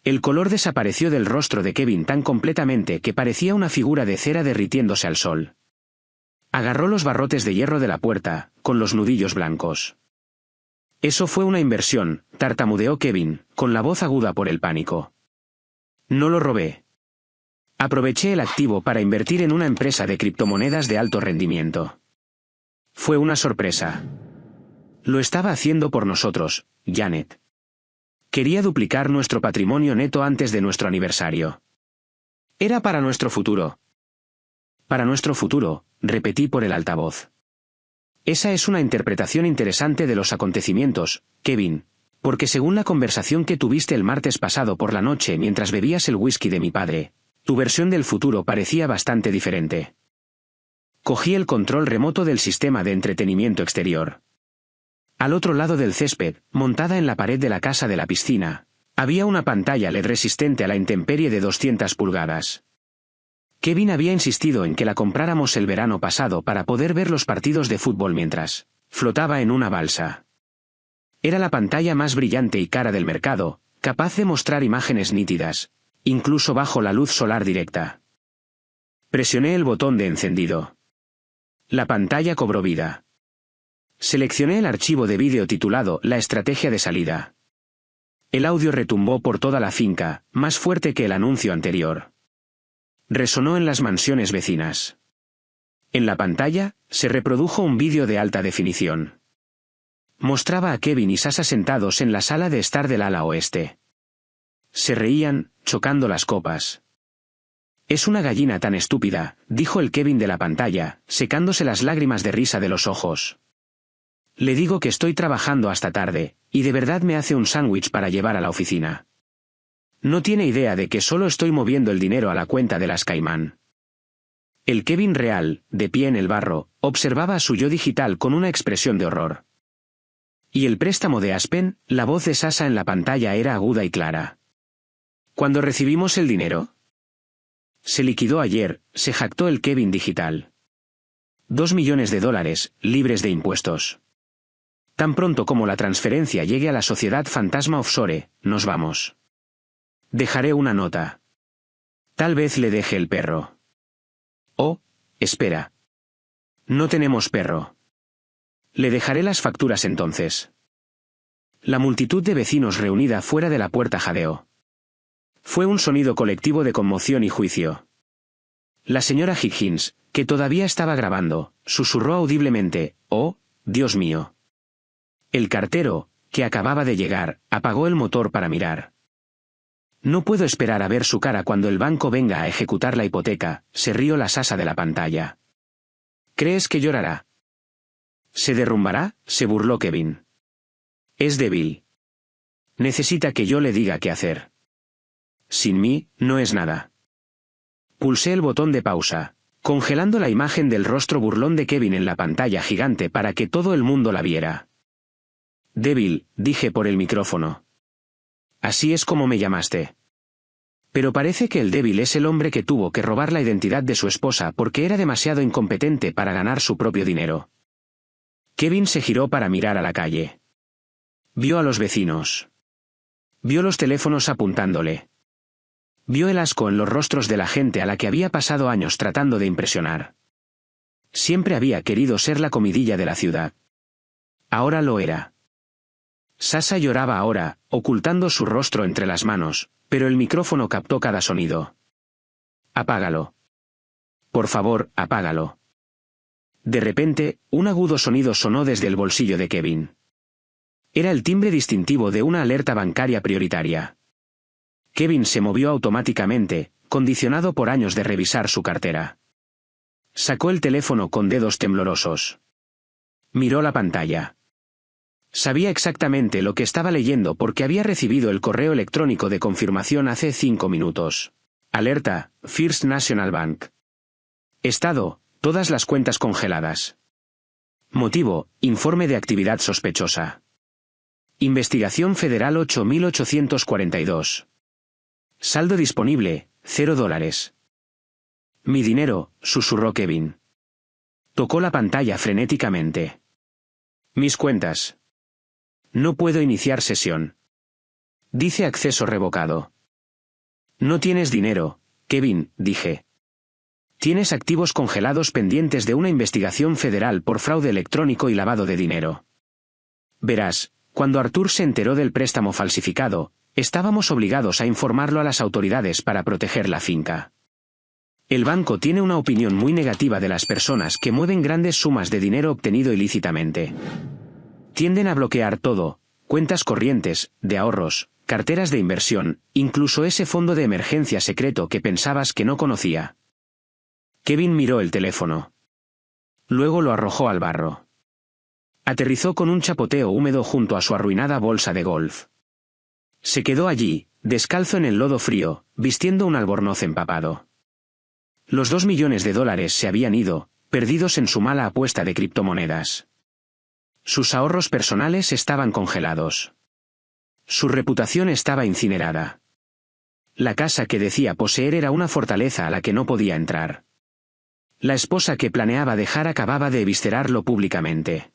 El color desapareció del rostro de Kevin tan completamente que parecía una figura de cera derritiéndose al sol. Agarró los barrotes de hierro de la puerta, con los nudillos blancos. Eso fue una inversión, tartamudeó Kevin, con la voz aguda por el pánico. No lo robé. Aproveché el activo para invertir en una empresa de criptomonedas de alto rendimiento. Fue una sorpresa. Lo estaba haciendo por nosotros, Janet. Quería duplicar nuestro patrimonio neto antes de nuestro aniversario. Era para nuestro futuro. Para nuestro futuro, repetí por el altavoz. Esa es una interpretación interesante de los acontecimientos, Kevin, porque según la conversación que tuviste el martes pasado por la noche mientras bebías el whisky de mi padre, tu versión del futuro parecía bastante diferente. Cogí el control remoto del sistema de entretenimiento exterior. Al otro lado del césped, montada en la pared de la casa de la piscina, había una pantalla LED resistente a la intemperie de 200 pulgadas. Kevin había insistido en que la compráramos el verano pasado para poder ver los partidos de fútbol mientras flotaba en una balsa. Era la pantalla más brillante y cara del mercado, capaz de mostrar imágenes nítidas, incluso bajo la luz solar directa. Presioné el botón de encendido. La pantalla cobró vida. Seleccioné el archivo de vídeo titulado La estrategia de salida. El audio retumbó por toda la finca, más fuerte que el anuncio anterior. Resonó en las mansiones vecinas. En la pantalla, se reprodujo un vídeo de alta definición. Mostraba a Kevin y Sasha sentados en la sala de estar del ala oeste. Se reían, chocando las copas. Es una gallina tan estúpida, dijo el Kevin de la pantalla, secándose las lágrimas de risa de los ojos. Le digo que estoy trabajando hasta tarde, y de verdad me hace un sándwich para llevar a la oficina. No tiene idea de que solo estoy moviendo el dinero a la cuenta de las Caimán. El Kevin real, de pie en el barro, observaba a su yo digital con una expresión de horror. Y el préstamo de Aspen, la voz de Sasha en la pantalla era aguda y clara. ¿Cuándo recibimos el dinero? Se liquidó ayer, se jactó el Kevin digital. $2 millones, libres de impuestos. Tan pronto como la transferencia llegue a la sociedad fantasma offshore, nos vamos. Dejaré una nota. Tal vez le deje el perro. Oh, espera. No tenemos perro. Le dejaré las facturas entonces. La multitud de vecinos reunida fuera de la puerta jadeó. Fue un sonido colectivo de conmoción y juicio. La señora Higgins, que todavía estaba grabando, susurró audiblemente, «Oh, Dios mío». El cartero, que acababa de llegar, apagó el motor para mirar. No puedo esperar a ver su cara cuando el banco venga a ejecutar la hipoteca, se rió la Sasha de la pantalla. ¿Crees que llorará? ¿Se derrumbará?, se burló Kevin. Es débil. Necesita que yo le diga qué hacer. Sin mí, no es nada. Pulsé el botón de pausa, congelando la imagen del rostro burlón de Kevin en la pantalla gigante para que todo el mundo la viera. Débil, dije por el micrófono. Así es como me llamaste. Pero parece que el débil es el hombre que tuvo que robar la identidad de su esposa porque era demasiado incompetente para ganar su propio dinero. Kevin se giró para mirar a la calle. Vio a los vecinos. Vio los teléfonos apuntándole. Vio el asco en los rostros de la gente a la que había pasado años tratando de impresionar. Siempre había querido ser la comidilla de la ciudad. Ahora lo era. Sasha lloraba ahora, ocultando su rostro entre las manos, pero el micrófono captó cada sonido. Apágalo. Por favor, apágalo. De repente, un agudo sonido sonó desde el bolsillo de Kevin. Era el timbre distintivo de una alerta bancaria prioritaria. Kevin se movió automáticamente, condicionado por años de revisar su cartera. Sacó el teléfono con dedos temblorosos. Miró la pantalla. Sabía exactamente lo que estaba leyendo porque había recibido el correo electrónico de confirmación hace 5 minutos. Alerta, First National Bank. Estado, todas las cuentas congeladas. Motivo, informe de actividad sospechosa. Investigación Federal 8842. Saldo disponible, $0. Mi dinero, susurró Kevin. Tocó la pantalla frenéticamente. Mis cuentas. No puedo iniciar sesión. Dice acceso revocado. No tienes dinero, Kevin, dije. Tienes activos congelados pendientes de una investigación federal por fraude electrónico y lavado de dinero. Verás, cuando Arthur se enteró del préstamo falsificado, estábamos obligados a informarlo a las autoridades para proteger la finca. El banco tiene una opinión muy negativa de las personas que mueven grandes sumas de dinero obtenido ilícitamente. Tienden a bloquear todo, cuentas corrientes, de ahorros, carteras de inversión, incluso ese fondo de emergencia secreto que pensabas que no conocía. Kevin miró el teléfono. Luego lo arrojó al barro. Aterrizó con un chapoteo húmedo junto a su arruinada bolsa de golf. Se quedó allí, descalzo en el lodo frío, vistiendo un albornoz empapado. Los $2 millones se habían ido, perdidos en su mala apuesta de criptomonedas. Sus ahorros personales estaban congelados. Su reputación estaba incinerada. La casa que decía poseer era una fortaleza a la que no podía entrar. La esposa que planeaba dejar acababa de eviscerarlo públicamente.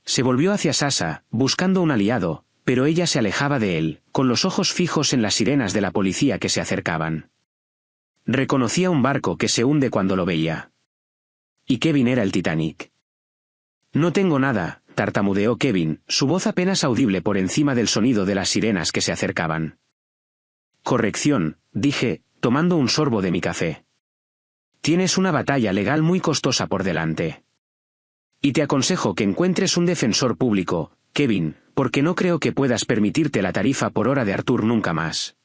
Se volvió hacia Sasha, buscando un aliado, pero ella se alejaba de él, con los ojos fijos en las sirenas de la policía que se acercaban. Reconocía un barco que se hunde cuando lo veía. Y Kevin era el Titanic. No tengo nada, tartamudeó Kevin, su voz apenas audible por encima del sonido de las sirenas que se acercaban. Corrección, dije, tomando un sorbo de mi café. Tienes una batalla legal muy costosa por delante. Y te aconsejo que encuentres un defensor público, Kevin, porque no creo que puedas permitirte la tarifa por hora de Arthur nunca más.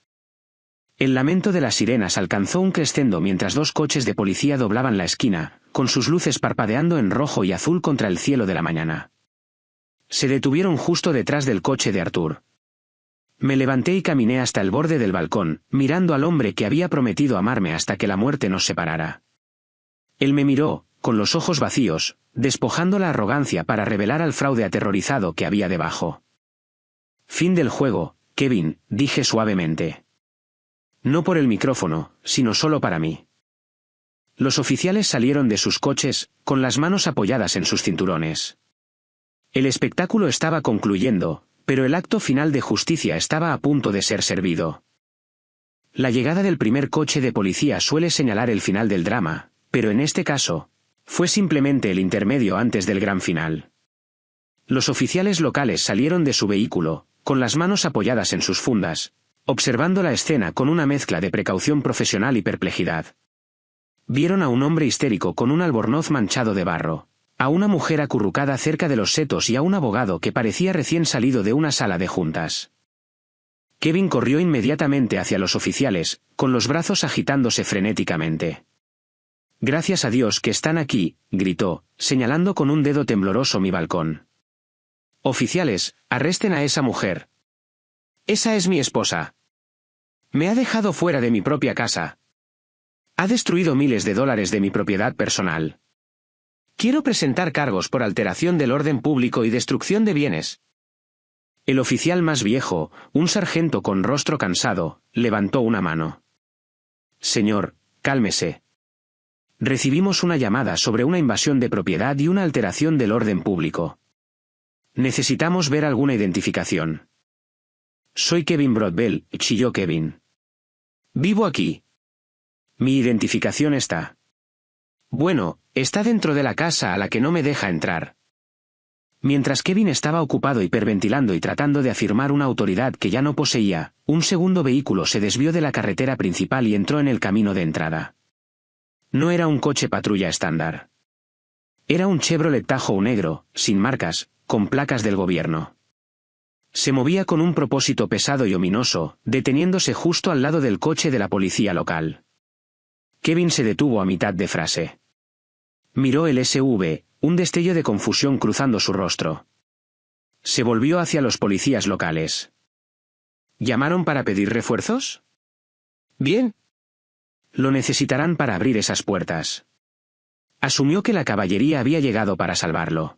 El lamento de las sirenas alcanzó un crescendo mientras 2 coches de policía doblaban la esquina, con sus luces parpadeando en rojo y azul contra el cielo de la mañana. Se detuvieron justo detrás del coche de Arthur. Me levanté y caminé hasta el borde del balcón, mirando al hombre que había prometido amarme hasta que la muerte nos separara. Él me miró, con los ojos vacíos, despojando la arrogancia para revelar al fraude aterrorizado que había debajo. Fin del juego, Kevin, dije suavemente. No por el micrófono, sino solo para mí. Los oficiales salieron de sus coches, con las manos apoyadas en sus cinturones. El espectáculo estaba concluyendo, pero el acto final de justicia estaba a punto de ser servido. La llegada del primer coche de policía suele señalar el final del drama, pero en este caso, fue simplemente el intermedio antes del gran final. Los oficiales locales salieron de su vehículo, con las manos apoyadas en sus fundas, observando la escena con una mezcla de precaución profesional y perplejidad. Vieron a un hombre histérico con un albornoz manchado de barro, a una mujer acurrucada cerca de los setos y a un abogado que parecía recién salido de una sala de juntas. Kevin corrió inmediatamente hacia los oficiales, con los brazos agitándose frenéticamente. «Gracias a Dios que están aquí», gritó, señalando con un dedo tembloroso mi balcón. «Oficiales, arresten a esa mujer. Esa es mi esposa. Me ha dejado fuera de mi propia casa. Ha destruido miles de dólares de mi propiedad personal. Quiero presentar cargos por alteración del orden público y destrucción de bienes». El oficial más viejo, un sargento con rostro cansado, levantó una mano. «Señor, cálmese. Recibimos una llamada sobre una invasión de propiedad y una alteración del orden público. Necesitamos ver alguna identificación». «Soy Kevin Broadbell», chilló Kevin. «Vivo aquí. Mi identificación está. Bueno, está dentro de la casa a la que no me deja entrar». Mientras Kevin estaba ocupado hiperventilando y tratando de afirmar una autoridad que ya no poseía, un segundo vehículo se desvió de la carretera principal y entró en el camino de entrada. No era un coche patrulla estándar. Era un Chevrolet Tahoe negro, sin marcas, con placas del gobierno. Se movía con un propósito pesado y ominoso, deteniéndose justo al lado del coche de la policía local. Kevin se detuvo a mitad de frase. Miró el SUV, un destello de confusión cruzando su rostro. Se volvió hacia los policías locales. ¿Llamaron para pedir refuerzos? Bien. Lo necesitarán para abrir esas puertas. Asumió que la caballería había llegado para salvarlo.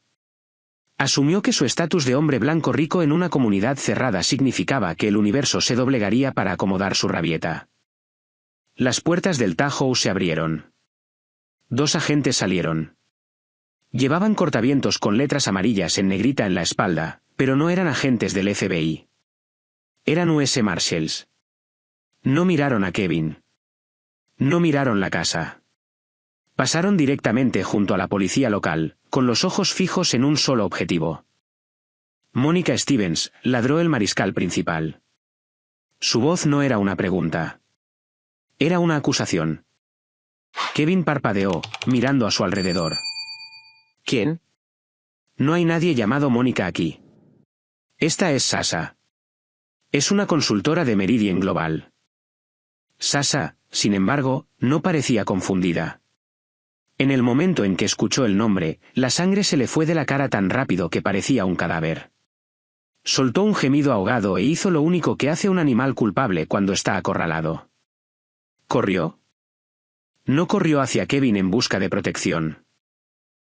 Asumió que su estatus de hombre blanco rico en una comunidad cerrada significaba que el universo se doblegaría para acomodar su rabieta. Las puertas del Tahoe se abrieron. 2 agentes salieron. Llevaban cortavientos con letras amarillas en negrita en la espalda, pero no eran agentes del FBI. Eran US Marshals. No miraron a Kevin. No miraron la casa. Pasaron directamente junto a la policía local, con los ojos fijos en un solo objetivo. «Mónica Stevens», ladró el mariscal principal. Su voz no era una pregunta. Era una acusación. Kevin parpadeó, mirando a su alrededor. ¿Quién? No hay nadie llamado Mónica aquí. Esta es Sasha. Es una consultora de Meridian Global. Sasha, sin embargo, no parecía confundida. En el momento en que escuchó el nombre, la sangre se le fue de la cara tan rápido que parecía un cadáver. Soltó un gemido ahogado e hizo lo único que hace un animal culpable cuando está acorralado. ¿Corrió? No corrió hacia Kevin en busca de protección.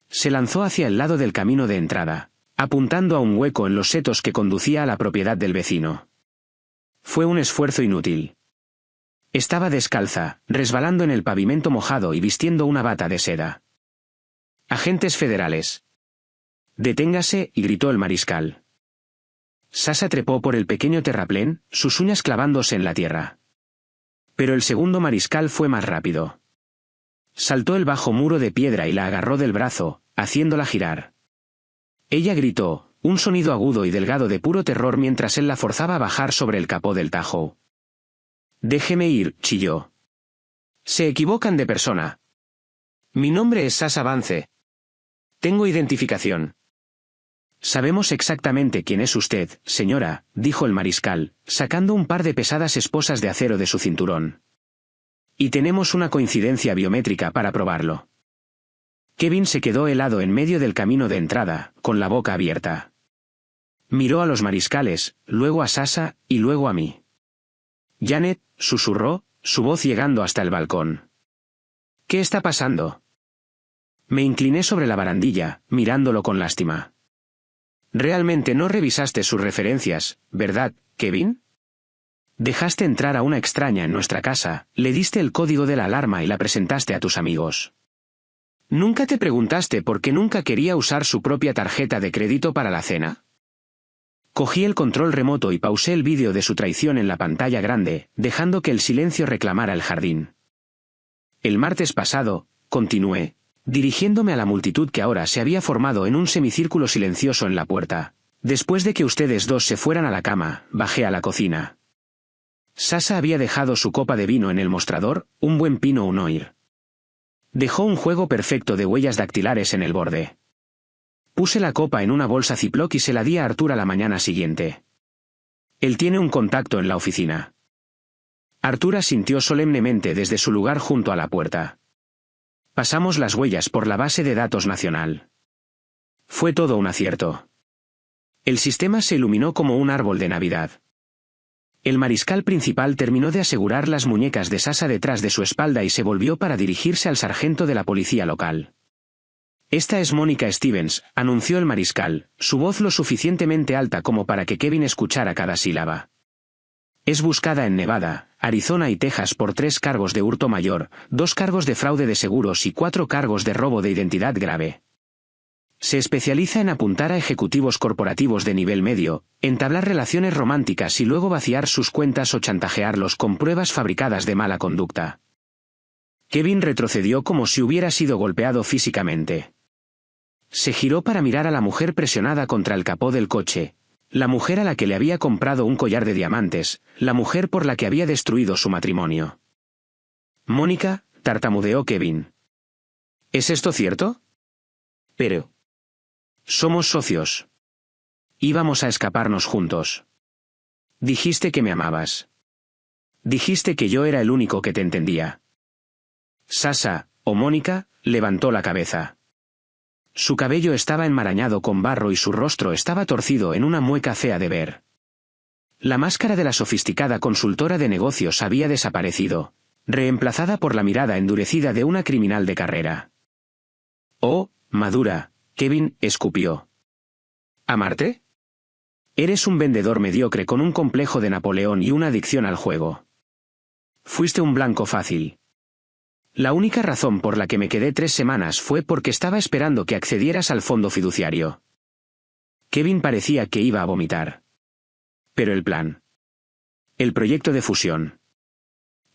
Se lanzó hacia el lado del camino de entrada, apuntando a un hueco en los setos que conducía a la propiedad del vecino. Fue un esfuerzo inútil. Estaba descalza, resbalando en el pavimento mojado y vistiendo una bata de seda. «Agentes federales». «Deténgase», y gritó el mariscal. Sasha trepó por el pequeño terraplén, sus uñas clavándose en la tierra. Pero el segundo mariscal fue más rápido. Saltó el bajo muro de piedra y la agarró del brazo, haciéndola girar. Ella gritó, un sonido agudo y delgado de puro terror mientras él la forzaba a bajar sobre el capó del Tahoe. «Déjeme ir», chilló. «Se equivocan de persona. Mi nombre es Sasha Vance. Tengo identificación». «Sabemos exactamente quién es usted, señora», dijo el mariscal, sacando un par de pesadas esposas de acero de su cinturón. «Y tenemos una coincidencia biométrica para probarlo». Kevin se quedó helado en medio del camino de entrada, con la boca abierta. Miró a los mariscales, luego a Sasha, y luego a mí. «Janet», susurró, su voz llegando hasta el balcón. «¿Qué está pasando?» Me incliné sobre la barandilla, mirándolo con lástima. «Realmente no revisaste sus referencias, ¿verdad, Kevin? Dejaste entrar a una extraña en nuestra casa, le diste el código de la alarma y la presentaste a tus amigos. ¿Nunca te preguntaste por qué nunca quería usar su propia tarjeta de crédito para la cena?» Cogí el control remoto y pausé el vídeo de su traición en la pantalla grande, dejando que el silencio reclamara el jardín. «El martes pasado», continué, dirigiéndome a la multitud que ahora se había formado en un semicírculo silencioso en la puerta. «Después de que ustedes dos se fueran a la cama, bajé a la cocina. Sasha había dejado su copa de vino en el mostrador, un buen Pinot Noir. Dejó un juego perfecto de huellas dactilares en el borde. Puse la copa en una bolsa Ziploc y se la di a Arthur a la mañana siguiente. Él tiene un contacto en la oficina». Arthur asintió solemnemente desde su lugar junto a la puerta. Pasamos las huellas por la base de datos nacional. Fue todo un acierto. El sistema se iluminó como un árbol de Navidad. El mariscal principal terminó de asegurar las muñecas de Sasha detrás de su espalda y se volvió para dirigirse al sargento de la policía local. «Esta es Mónica Stevens», anunció el mariscal, su voz lo suficientemente alta como para que Kevin escuchara cada sílaba. «Es buscada en Nevada, Arizona y Texas por 3 cargos de hurto mayor, 2 cargos de fraude de seguros y 4 cargos de robo de identidad grave. Se especializa en apuntar a ejecutivos corporativos de nivel medio, entablar relaciones románticas y luego vaciar sus cuentas o chantajearlos con pruebas fabricadas de mala conducta». Kevin retrocedió como si hubiera sido golpeado físicamente. Se giró para mirar a la mujer presionada contra el capó del coche, la mujer a la que le había comprado un collar de diamantes, la mujer por la que había destruido su matrimonio. «Mónica», tartamudeó Kevin. «¿Es esto cierto?» «Pero... somos socios. Íbamos a escaparnos juntos. Dijiste que me amabas. Dijiste que yo era el único que te entendía». Sasha, o Mónica, levantó la cabeza. Su cabello estaba enmarañado con barro y su rostro estaba torcido en una mueca fea de ver. La máscara de la sofisticada consultora de negocios había desaparecido, reemplazada por la mirada endurecida de una criminal de carrera. «Oh, madura», Kevin escupió. «¿Amarte? Eres un vendedor mediocre con un complejo de Napoleón y una adicción al juego. Fuiste un blanco fácil. La única razón por la que me quedé 3 semanas fue porque estaba esperando que accedieras al fondo fiduciario». Kevin parecía que iba a vomitar. Pero el plan. El proyecto de fusión.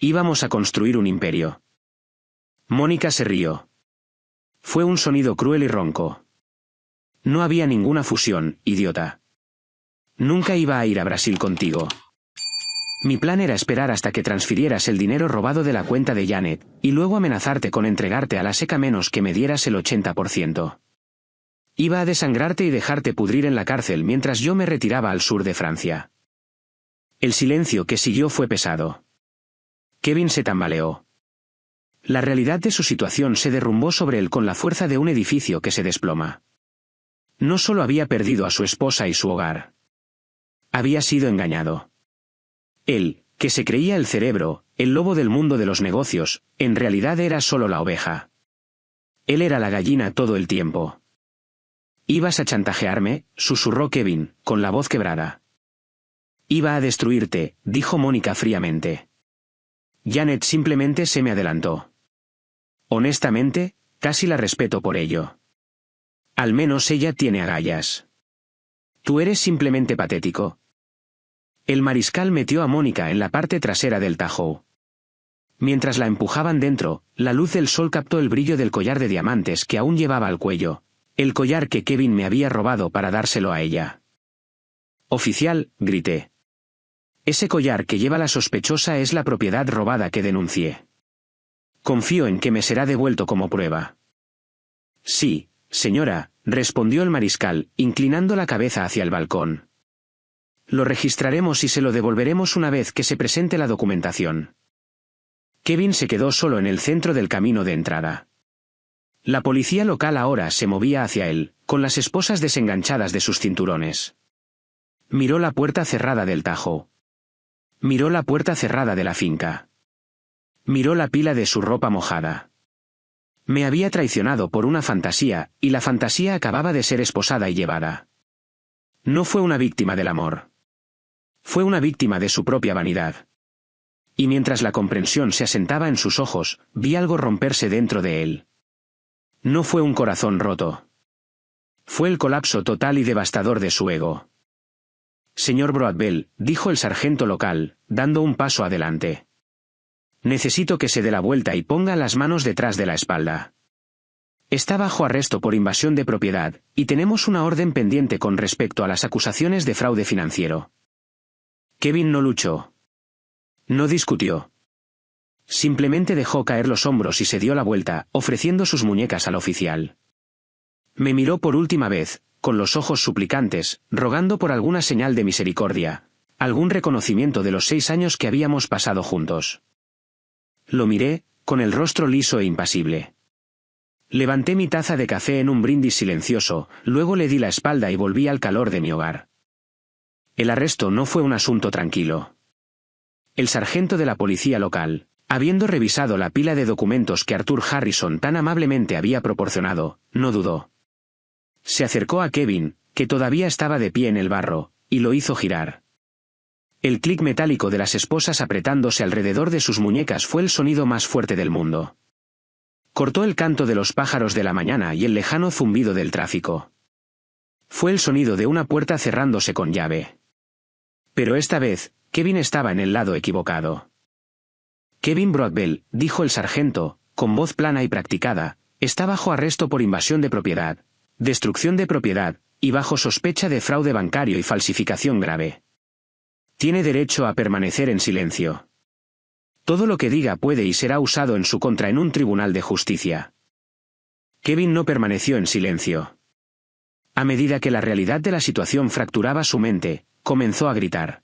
Íbamos a construir un imperio. Mónica se rió. Fue un sonido cruel y ronco. No había ninguna fusión, idiota. Nunca iba a ir a Brasil contigo. Mi plan era esperar hasta que transfirieras el dinero robado de la cuenta de Janet, y luego amenazarte con entregarte a la seca menos que me dieras el 80%. Iba a desangrarte y dejarte pudrir en la cárcel mientras yo me retiraba al sur de Francia. El silencio que siguió fue pesado. Kevin se tambaleó. La realidad de su situación se derrumbó sobre él con la fuerza de un edificio que se desploma. No solo había perdido a su esposa y su hogar. Había sido engañado. Él, que se creía el cerebro, el lobo del mundo de los negocios, en realidad era solo la oveja. Él era la gallina todo el tiempo. «¿Ibas a chantajearme?», susurró Kevin, con la voz quebrada. «Iba a destruirte», dijo Mónica fríamente. Janet simplemente se me adelantó. Honestamente, casi la respeto por ello. Al menos ella tiene agallas. Tú eres simplemente patético. El mariscal metió a Mónica en la parte trasera del Tahoe. Mientras la empujaban dentro, la luz del sol captó el brillo del collar de diamantes que aún llevaba al cuello, el collar que Kevin me había robado para dárselo a ella. «Oficial», grité. «Ese collar que lleva la sospechosa es la propiedad robada que denuncié. Confío en que me será devuelto como prueba». «Sí, señora», respondió el mariscal, inclinando la cabeza hacia el balcón. «Lo registraremos y se lo devolveremos una vez que se presente la documentación». Kevin se quedó solo en el centro del camino de entrada. La policía local ahora se movía hacia él, con las esposas desenganchadas de sus cinturones. Miró la puerta cerrada del Tahoe. Miró la puerta cerrada de la finca. Miró la pila de su ropa mojada. Me había traicionado por una fantasía, y la fantasía acababa de ser esposada y llevada. No fue una víctima del amor. Fue una víctima de su propia vanidad. Y mientras la comprensión se asentaba en sus ojos, vi algo romperse dentro de él. No fue un corazón roto. Fue el colapso total y devastador de su ego. «Señor Broadbell», dijo el sargento local, dando un paso adelante. «Necesito que se dé la vuelta y ponga las manos detrás de la espalda. Está bajo arresto por invasión de propiedad, y tenemos una orden pendiente con respecto a las acusaciones de fraude financiero». Kevin no luchó. No discutió. Simplemente dejó caer los hombros y se dio la vuelta, ofreciendo sus muñecas al oficial. Me miró por última vez, con los ojos suplicantes, rogando por alguna señal de misericordia, algún reconocimiento de los 6 años que habíamos pasado juntos. Lo miré, con el rostro liso e impasible. Levanté mi taza de café en un brindis silencioso, luego le di la espalda y volví al calor de mi hogar. El arresto no fue un asunto tranquilo. El sargento de la policía local, habiendo revisado la pila de documentos que Arthur Harrison tan amablemente había proporcionado, no dudó. Se acercó a Kevin, que todavía estaba de pie en el barro, y lo hizo girar. El clic metálico de las esposas apretándose alrededor de sus muñecas fue el sonido más fuerte del mundo. Cortó el canto de los pájaros de la mañana y el lejano zumbido del tráfico. Fue el sonido de una puerta cerrándose con llave. Pero esta vez, Kevin estaba en el lado equivocado. «Kevin Broadbell», dijo el sargento, con voz plana y practicada, «está bajo arresto por invasión de propiedad, destrucción de propiedad, y bajo sospecha de fraude bancario y falsificación grave. Tiene derecho a permanecer en silencio. Todo lo que diga puede y será usado en su contra en un tribunal de justicia». Kevin no permaneció en silencio. A medida que la realidad de la situación fracturaba su mente, comenzó a gritar.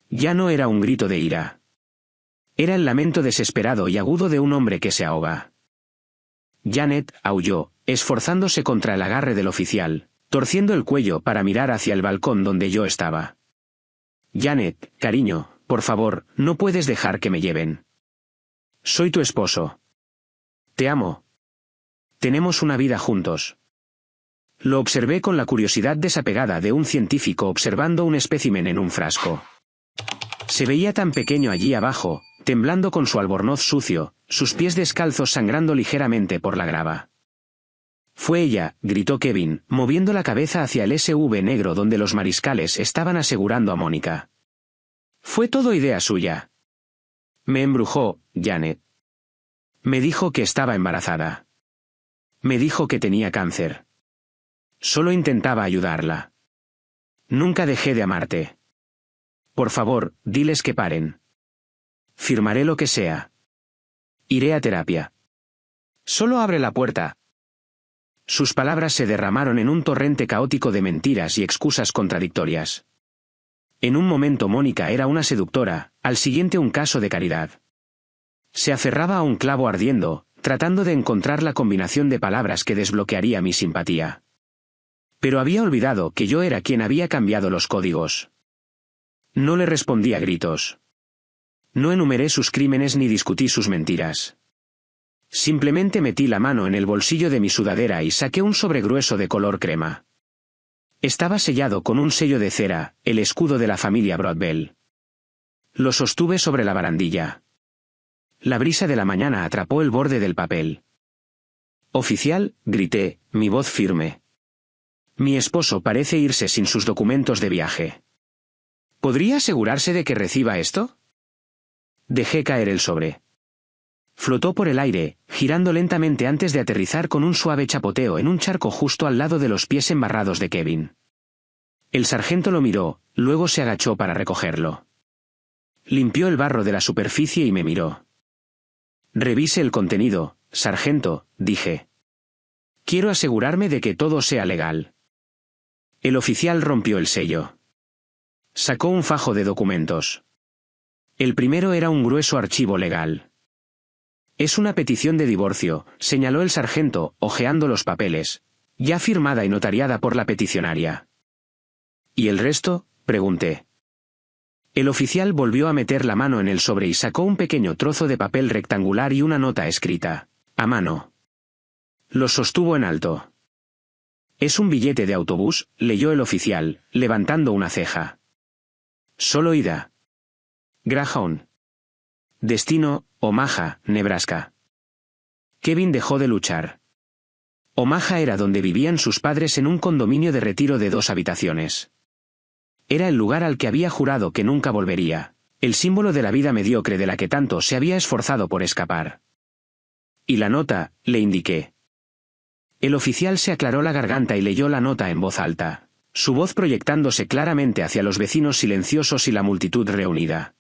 Ya no era un grito de ira. Era el lamento desesperado y agudo de un hombre que se ahoga. Janet aulló, esforzándose contra el agarre del oficial, torciendo el cuello para mirar hacia el balcón donde yo estaba. «Janet, cariño, por favor, no puedes dejar que me lleven. Soy tu esposo. Te amo. Tenemos una vida juntos». Lo observé con la curiosidad desapegada de un científico observando un espécimen en un frasco. Se veía tan pequeño allí abajo, temblando con su albornoz sucio, sus pies descalzos sangrando ligeramente por la grava. «Fue ella», gritó Kevin, moviendo la cabeza hacia el SUV negro donde los mariscales estaban asegurando a Mónica. «Fue todo idea suya. Me embrujó, Janet. Me dijo que estaba embarazada. Me dijo que tenía cáncer. Solo intentaba ayudarla. Nunca dejé de amarte. Por favor, diles que paren. Firmaré lo que sea. Iré a terapia. Solo abre la puerta. Sus palabras se derramaron en un torrente caótico de mentiras y excusas contradictorias. En un momento Mónica era una seductora, al siguiente un caso de caridad. Se aferraba a un clavo ardiendo, tratando de encontrar la combinación de palabras que desbloquearía mi simpatía. Pero había olvidado que yo era quien había cambiado los códigos. No le respondí a gritos. No enumeré sus crímenes ni discutí sus mentiras. Simplemente metí la mano en el bolsillo de mi sudadera y saqué un sobre grueso de color crema. Estaba sellado con un sello de cera, el escudo de la familia Broadbell. Lo sostuve sobre la barandilla. La brisa de la mañana atrapó el borde del papel. «Oficial», grité, mi voz firme. «Mi esposo parece irse sin sus documentos de viaje. ¿Podría asegurarse de que reciba esto?» Dejé caer el sobre. Flotó por el aire, girando lentamente antes de aterrizar con un suave chapoteo en un charco justo al lado de los pies embarrados de Kevin. El sargento lo miró, luego se agachó para recogerlo. Limpió el barro de la superficie y me miró. «Revise el contenido, sargento», dije. «Quiero asegurarme de que todo sea legal». El oficial rompió el sello. Sacó un fajo de documentos. El primero era un grueso archivo legal. «Es una petición de divorcio», señaló el sargento, hojeando los papeles, ya firmada y notariada por la peticionaria. «¿Y el resto?», pregunté. El oficial volvió a meter la mano en el sobre y sacó un pequeño trozo de papel rectangular y una nota escrita, a mano. Lo sostuvo en alto. «Es un billete de autobús», leyó el oficial, levantando una ceja. «Solo ida. Greyhound. Destino, Omaha, Nebraska». Kevin dejó de luchar. Omaha era donde vivían sus padres en un condominio de retiro de 2 habitaciones. Era el lugar al que había jurado que nunca volvería, el símbolo de la vida mediocre de la que tanto se había esforzado por escapar. «¿Y la nota?», le indiqué. El oficial se aclaró la garganta y leyó la nota en voz alta, su voz proyectándose claramente hacia los vecinos silenciosos y la multitud reunida.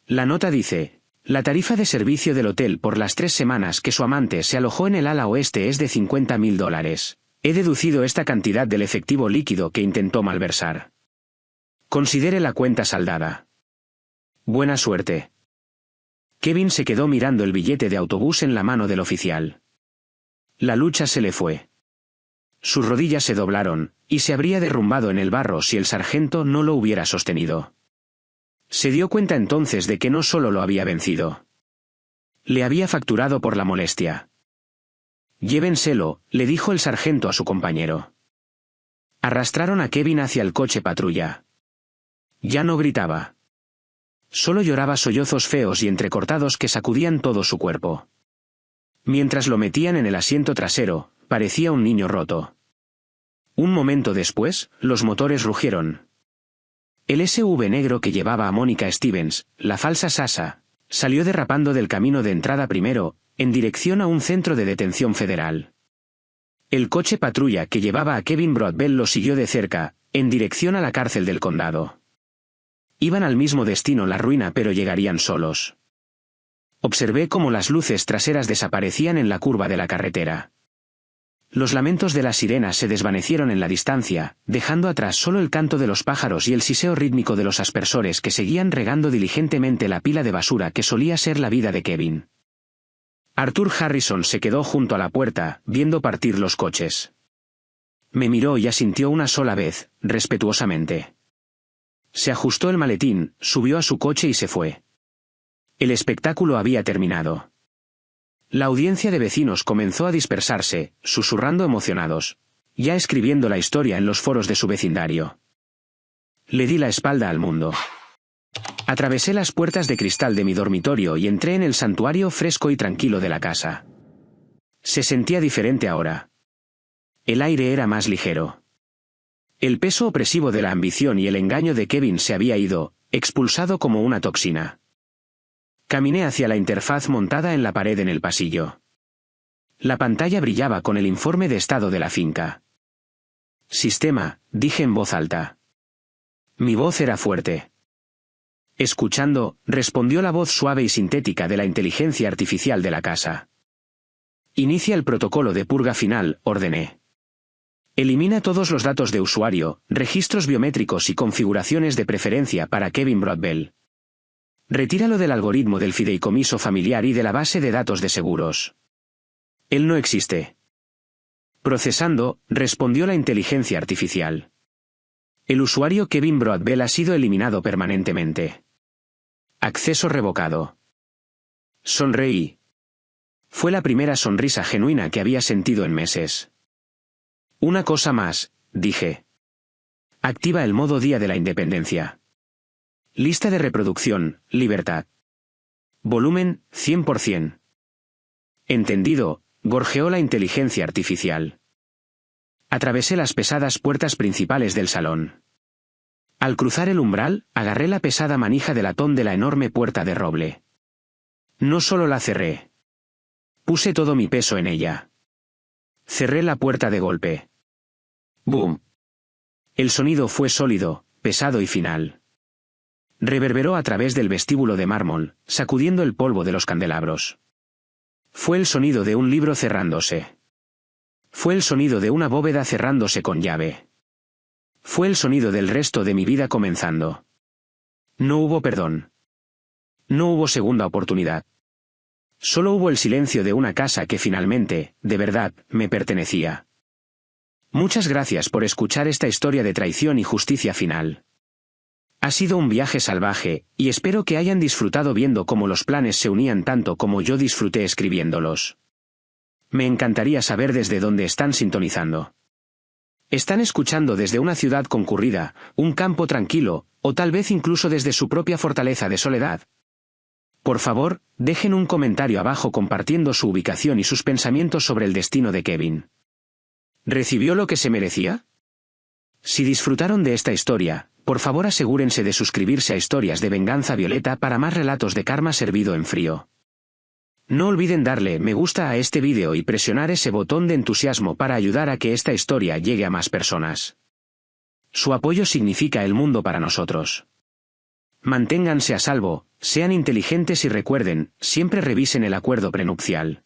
La nota dice: «La tarifa de servicio del hotel por las 3 semanas que su amante se alojó en el ala oeste es de $50.000. He deducido esta cantidad del efectivo líquido que intentó malversar. Considere la cuenta saldada. Buena suerte». Kevin se quedó mirando el billete de autobús en la mano del oficial. La lucha se le fue. Sus rodillas se doblaron, y se habría derrumbado en el barro si el sargento no lo hubiera sostenido. Se dio cuenta entonces de que no solo lo había vencido. Le había facturado por la molestia. «Llévenselo», le dijo el sargento a su compañero. Arrastraron a Kevin hacia el coche patrulla. Ya no gritaba. Solo lloraba sollozos feos y entrecortados que sacudían todo su cuerpo. Mientras lo metían en el asiento trasero, parecía un niño roto. Un momento después, los motores rugieron. El SUV negro que llevaba a Mónica Stevens, la falsa Sasha, salió derrapando del camino de entrada primero, en dirección a un centro de detención federal. El coche patrulla que llevaba a Kevin Broadbell lo siguió de cerca, en dirección a la cárcel del condado. Iban al mismo destino, la ruina, pero llegarían solos. Observé cómo las luces traseras desaparecían en la curva de la carretera. Los lamentos de las sirenas se desvanecieron en la distancia, dejando atrás solo el canto de los pájaros y el siseo rítmico de los aspersores que seguían regando diligentemente la pila de basura que solía ser la vida de Kevin. Arthur Harrison se quedó junto a la puerta, viendo partir los coches. Me miró y asintió una sola vez, respetuosamente. Se ajustó el maletín, subió a su coche y se fue. El espectáculo había terminado. La audiencia de vecinos comenzó a dispersarse, susurrando emocionados, ya escribiendo la historia en los foros de su vecindario. Le di la espalda al mundo. Atravesé las puertas de cristal de mi dormitorio y entré en el santuario fresco y tranquilo de la casa. Se sentía diferente ahora. El aire era más ligero. El peso opresivo de la ambición y el engaño de Kevin se había ido, expulsado como una toxina. Caminé hacia la interfaz montada en la pared en el pasillo. La pantalla brillaba con el informe de estado de la finca. Sistema, dije en voz alta. Mi voz era fuerte. Escuchando, respondió la voz suave y sintética de la inteligencia artificial de la casa. Inicia el protocolo de purga final, ordené. Elimina todos los datos de usuario, registros biométricos y configuraciones de preferencia para Kevin Broadbell. Retíralo del algoritmo del fideicomiso familiar y de la base de datos de seguros. Él no existe. Procesando, respondió la inteligencia artificial. El usuario Kevin Broadbell ha sido eliminado permanentemente. Acceso revocado. Sonreí. Fue la primera sonrisa genuina que había sentido en meses. Una cosa más, dije. Activa el modo Día de la Independencia. Lista de reproducción, libertad. Volumen, 100%. Entendido, gorjeó la inteligencia artificial. Atravesé las pesadas puertas principales del salón. Al cruzar el umbral, agarré la pesada manija de latón de la enorme puerta de roble. No solo la cerré. Puse todo mi peso en ella. Cerré la puerta de golpe. ¡Boom! El sonido fue sólido, pesado y final. Reverberó a través del vestíbulo de mármol, sacudiendo el polvo de los candelabros. Fue el sonido de un libro cerrándose. Fue el sonido de una bóveda cerrándose con llave. Fue el sonido del resto de mi vida comenzando. No hubo perdón. No hubo segunda oportunidad. Solo hubo el silencio de una casa que finalmente, de verdad, me pertenecía. Muchas gracias por escuchar esta historia de traición y justicia final. Ha sido un viaje salvaje, y espero que hayan disfrutado viendo cómo los planes se unían tanto como yo disfruté escribiéndolos. Me encantaría saber desde dónde están sintonizando. ¿Están escuchando desde una ciudad concurrida, un campo tranquilo, o tal vez incluso desde su propia fortaleza de soledad? Por favor, dejen un comentario abajo compartiendo su ubicación y sus pensamientos sobre el destino de Kevin. ¿Recibió lo que se merecía? Si disfrutaron de esta historia, por favor asegúrense de suscribirse a Historias de Venganza Violeta para más relatos de karma servido en frío. No olviden darle me gusta a este vídeo y presionar ese botón de entusiasmo para ayudar a que esta historia llegue a más personas. Su apoyo significa el mundo para nosotros. Manténganse a salvo, sean inteligentes y recuerden, siempre revisen el acuerdo prenupcial.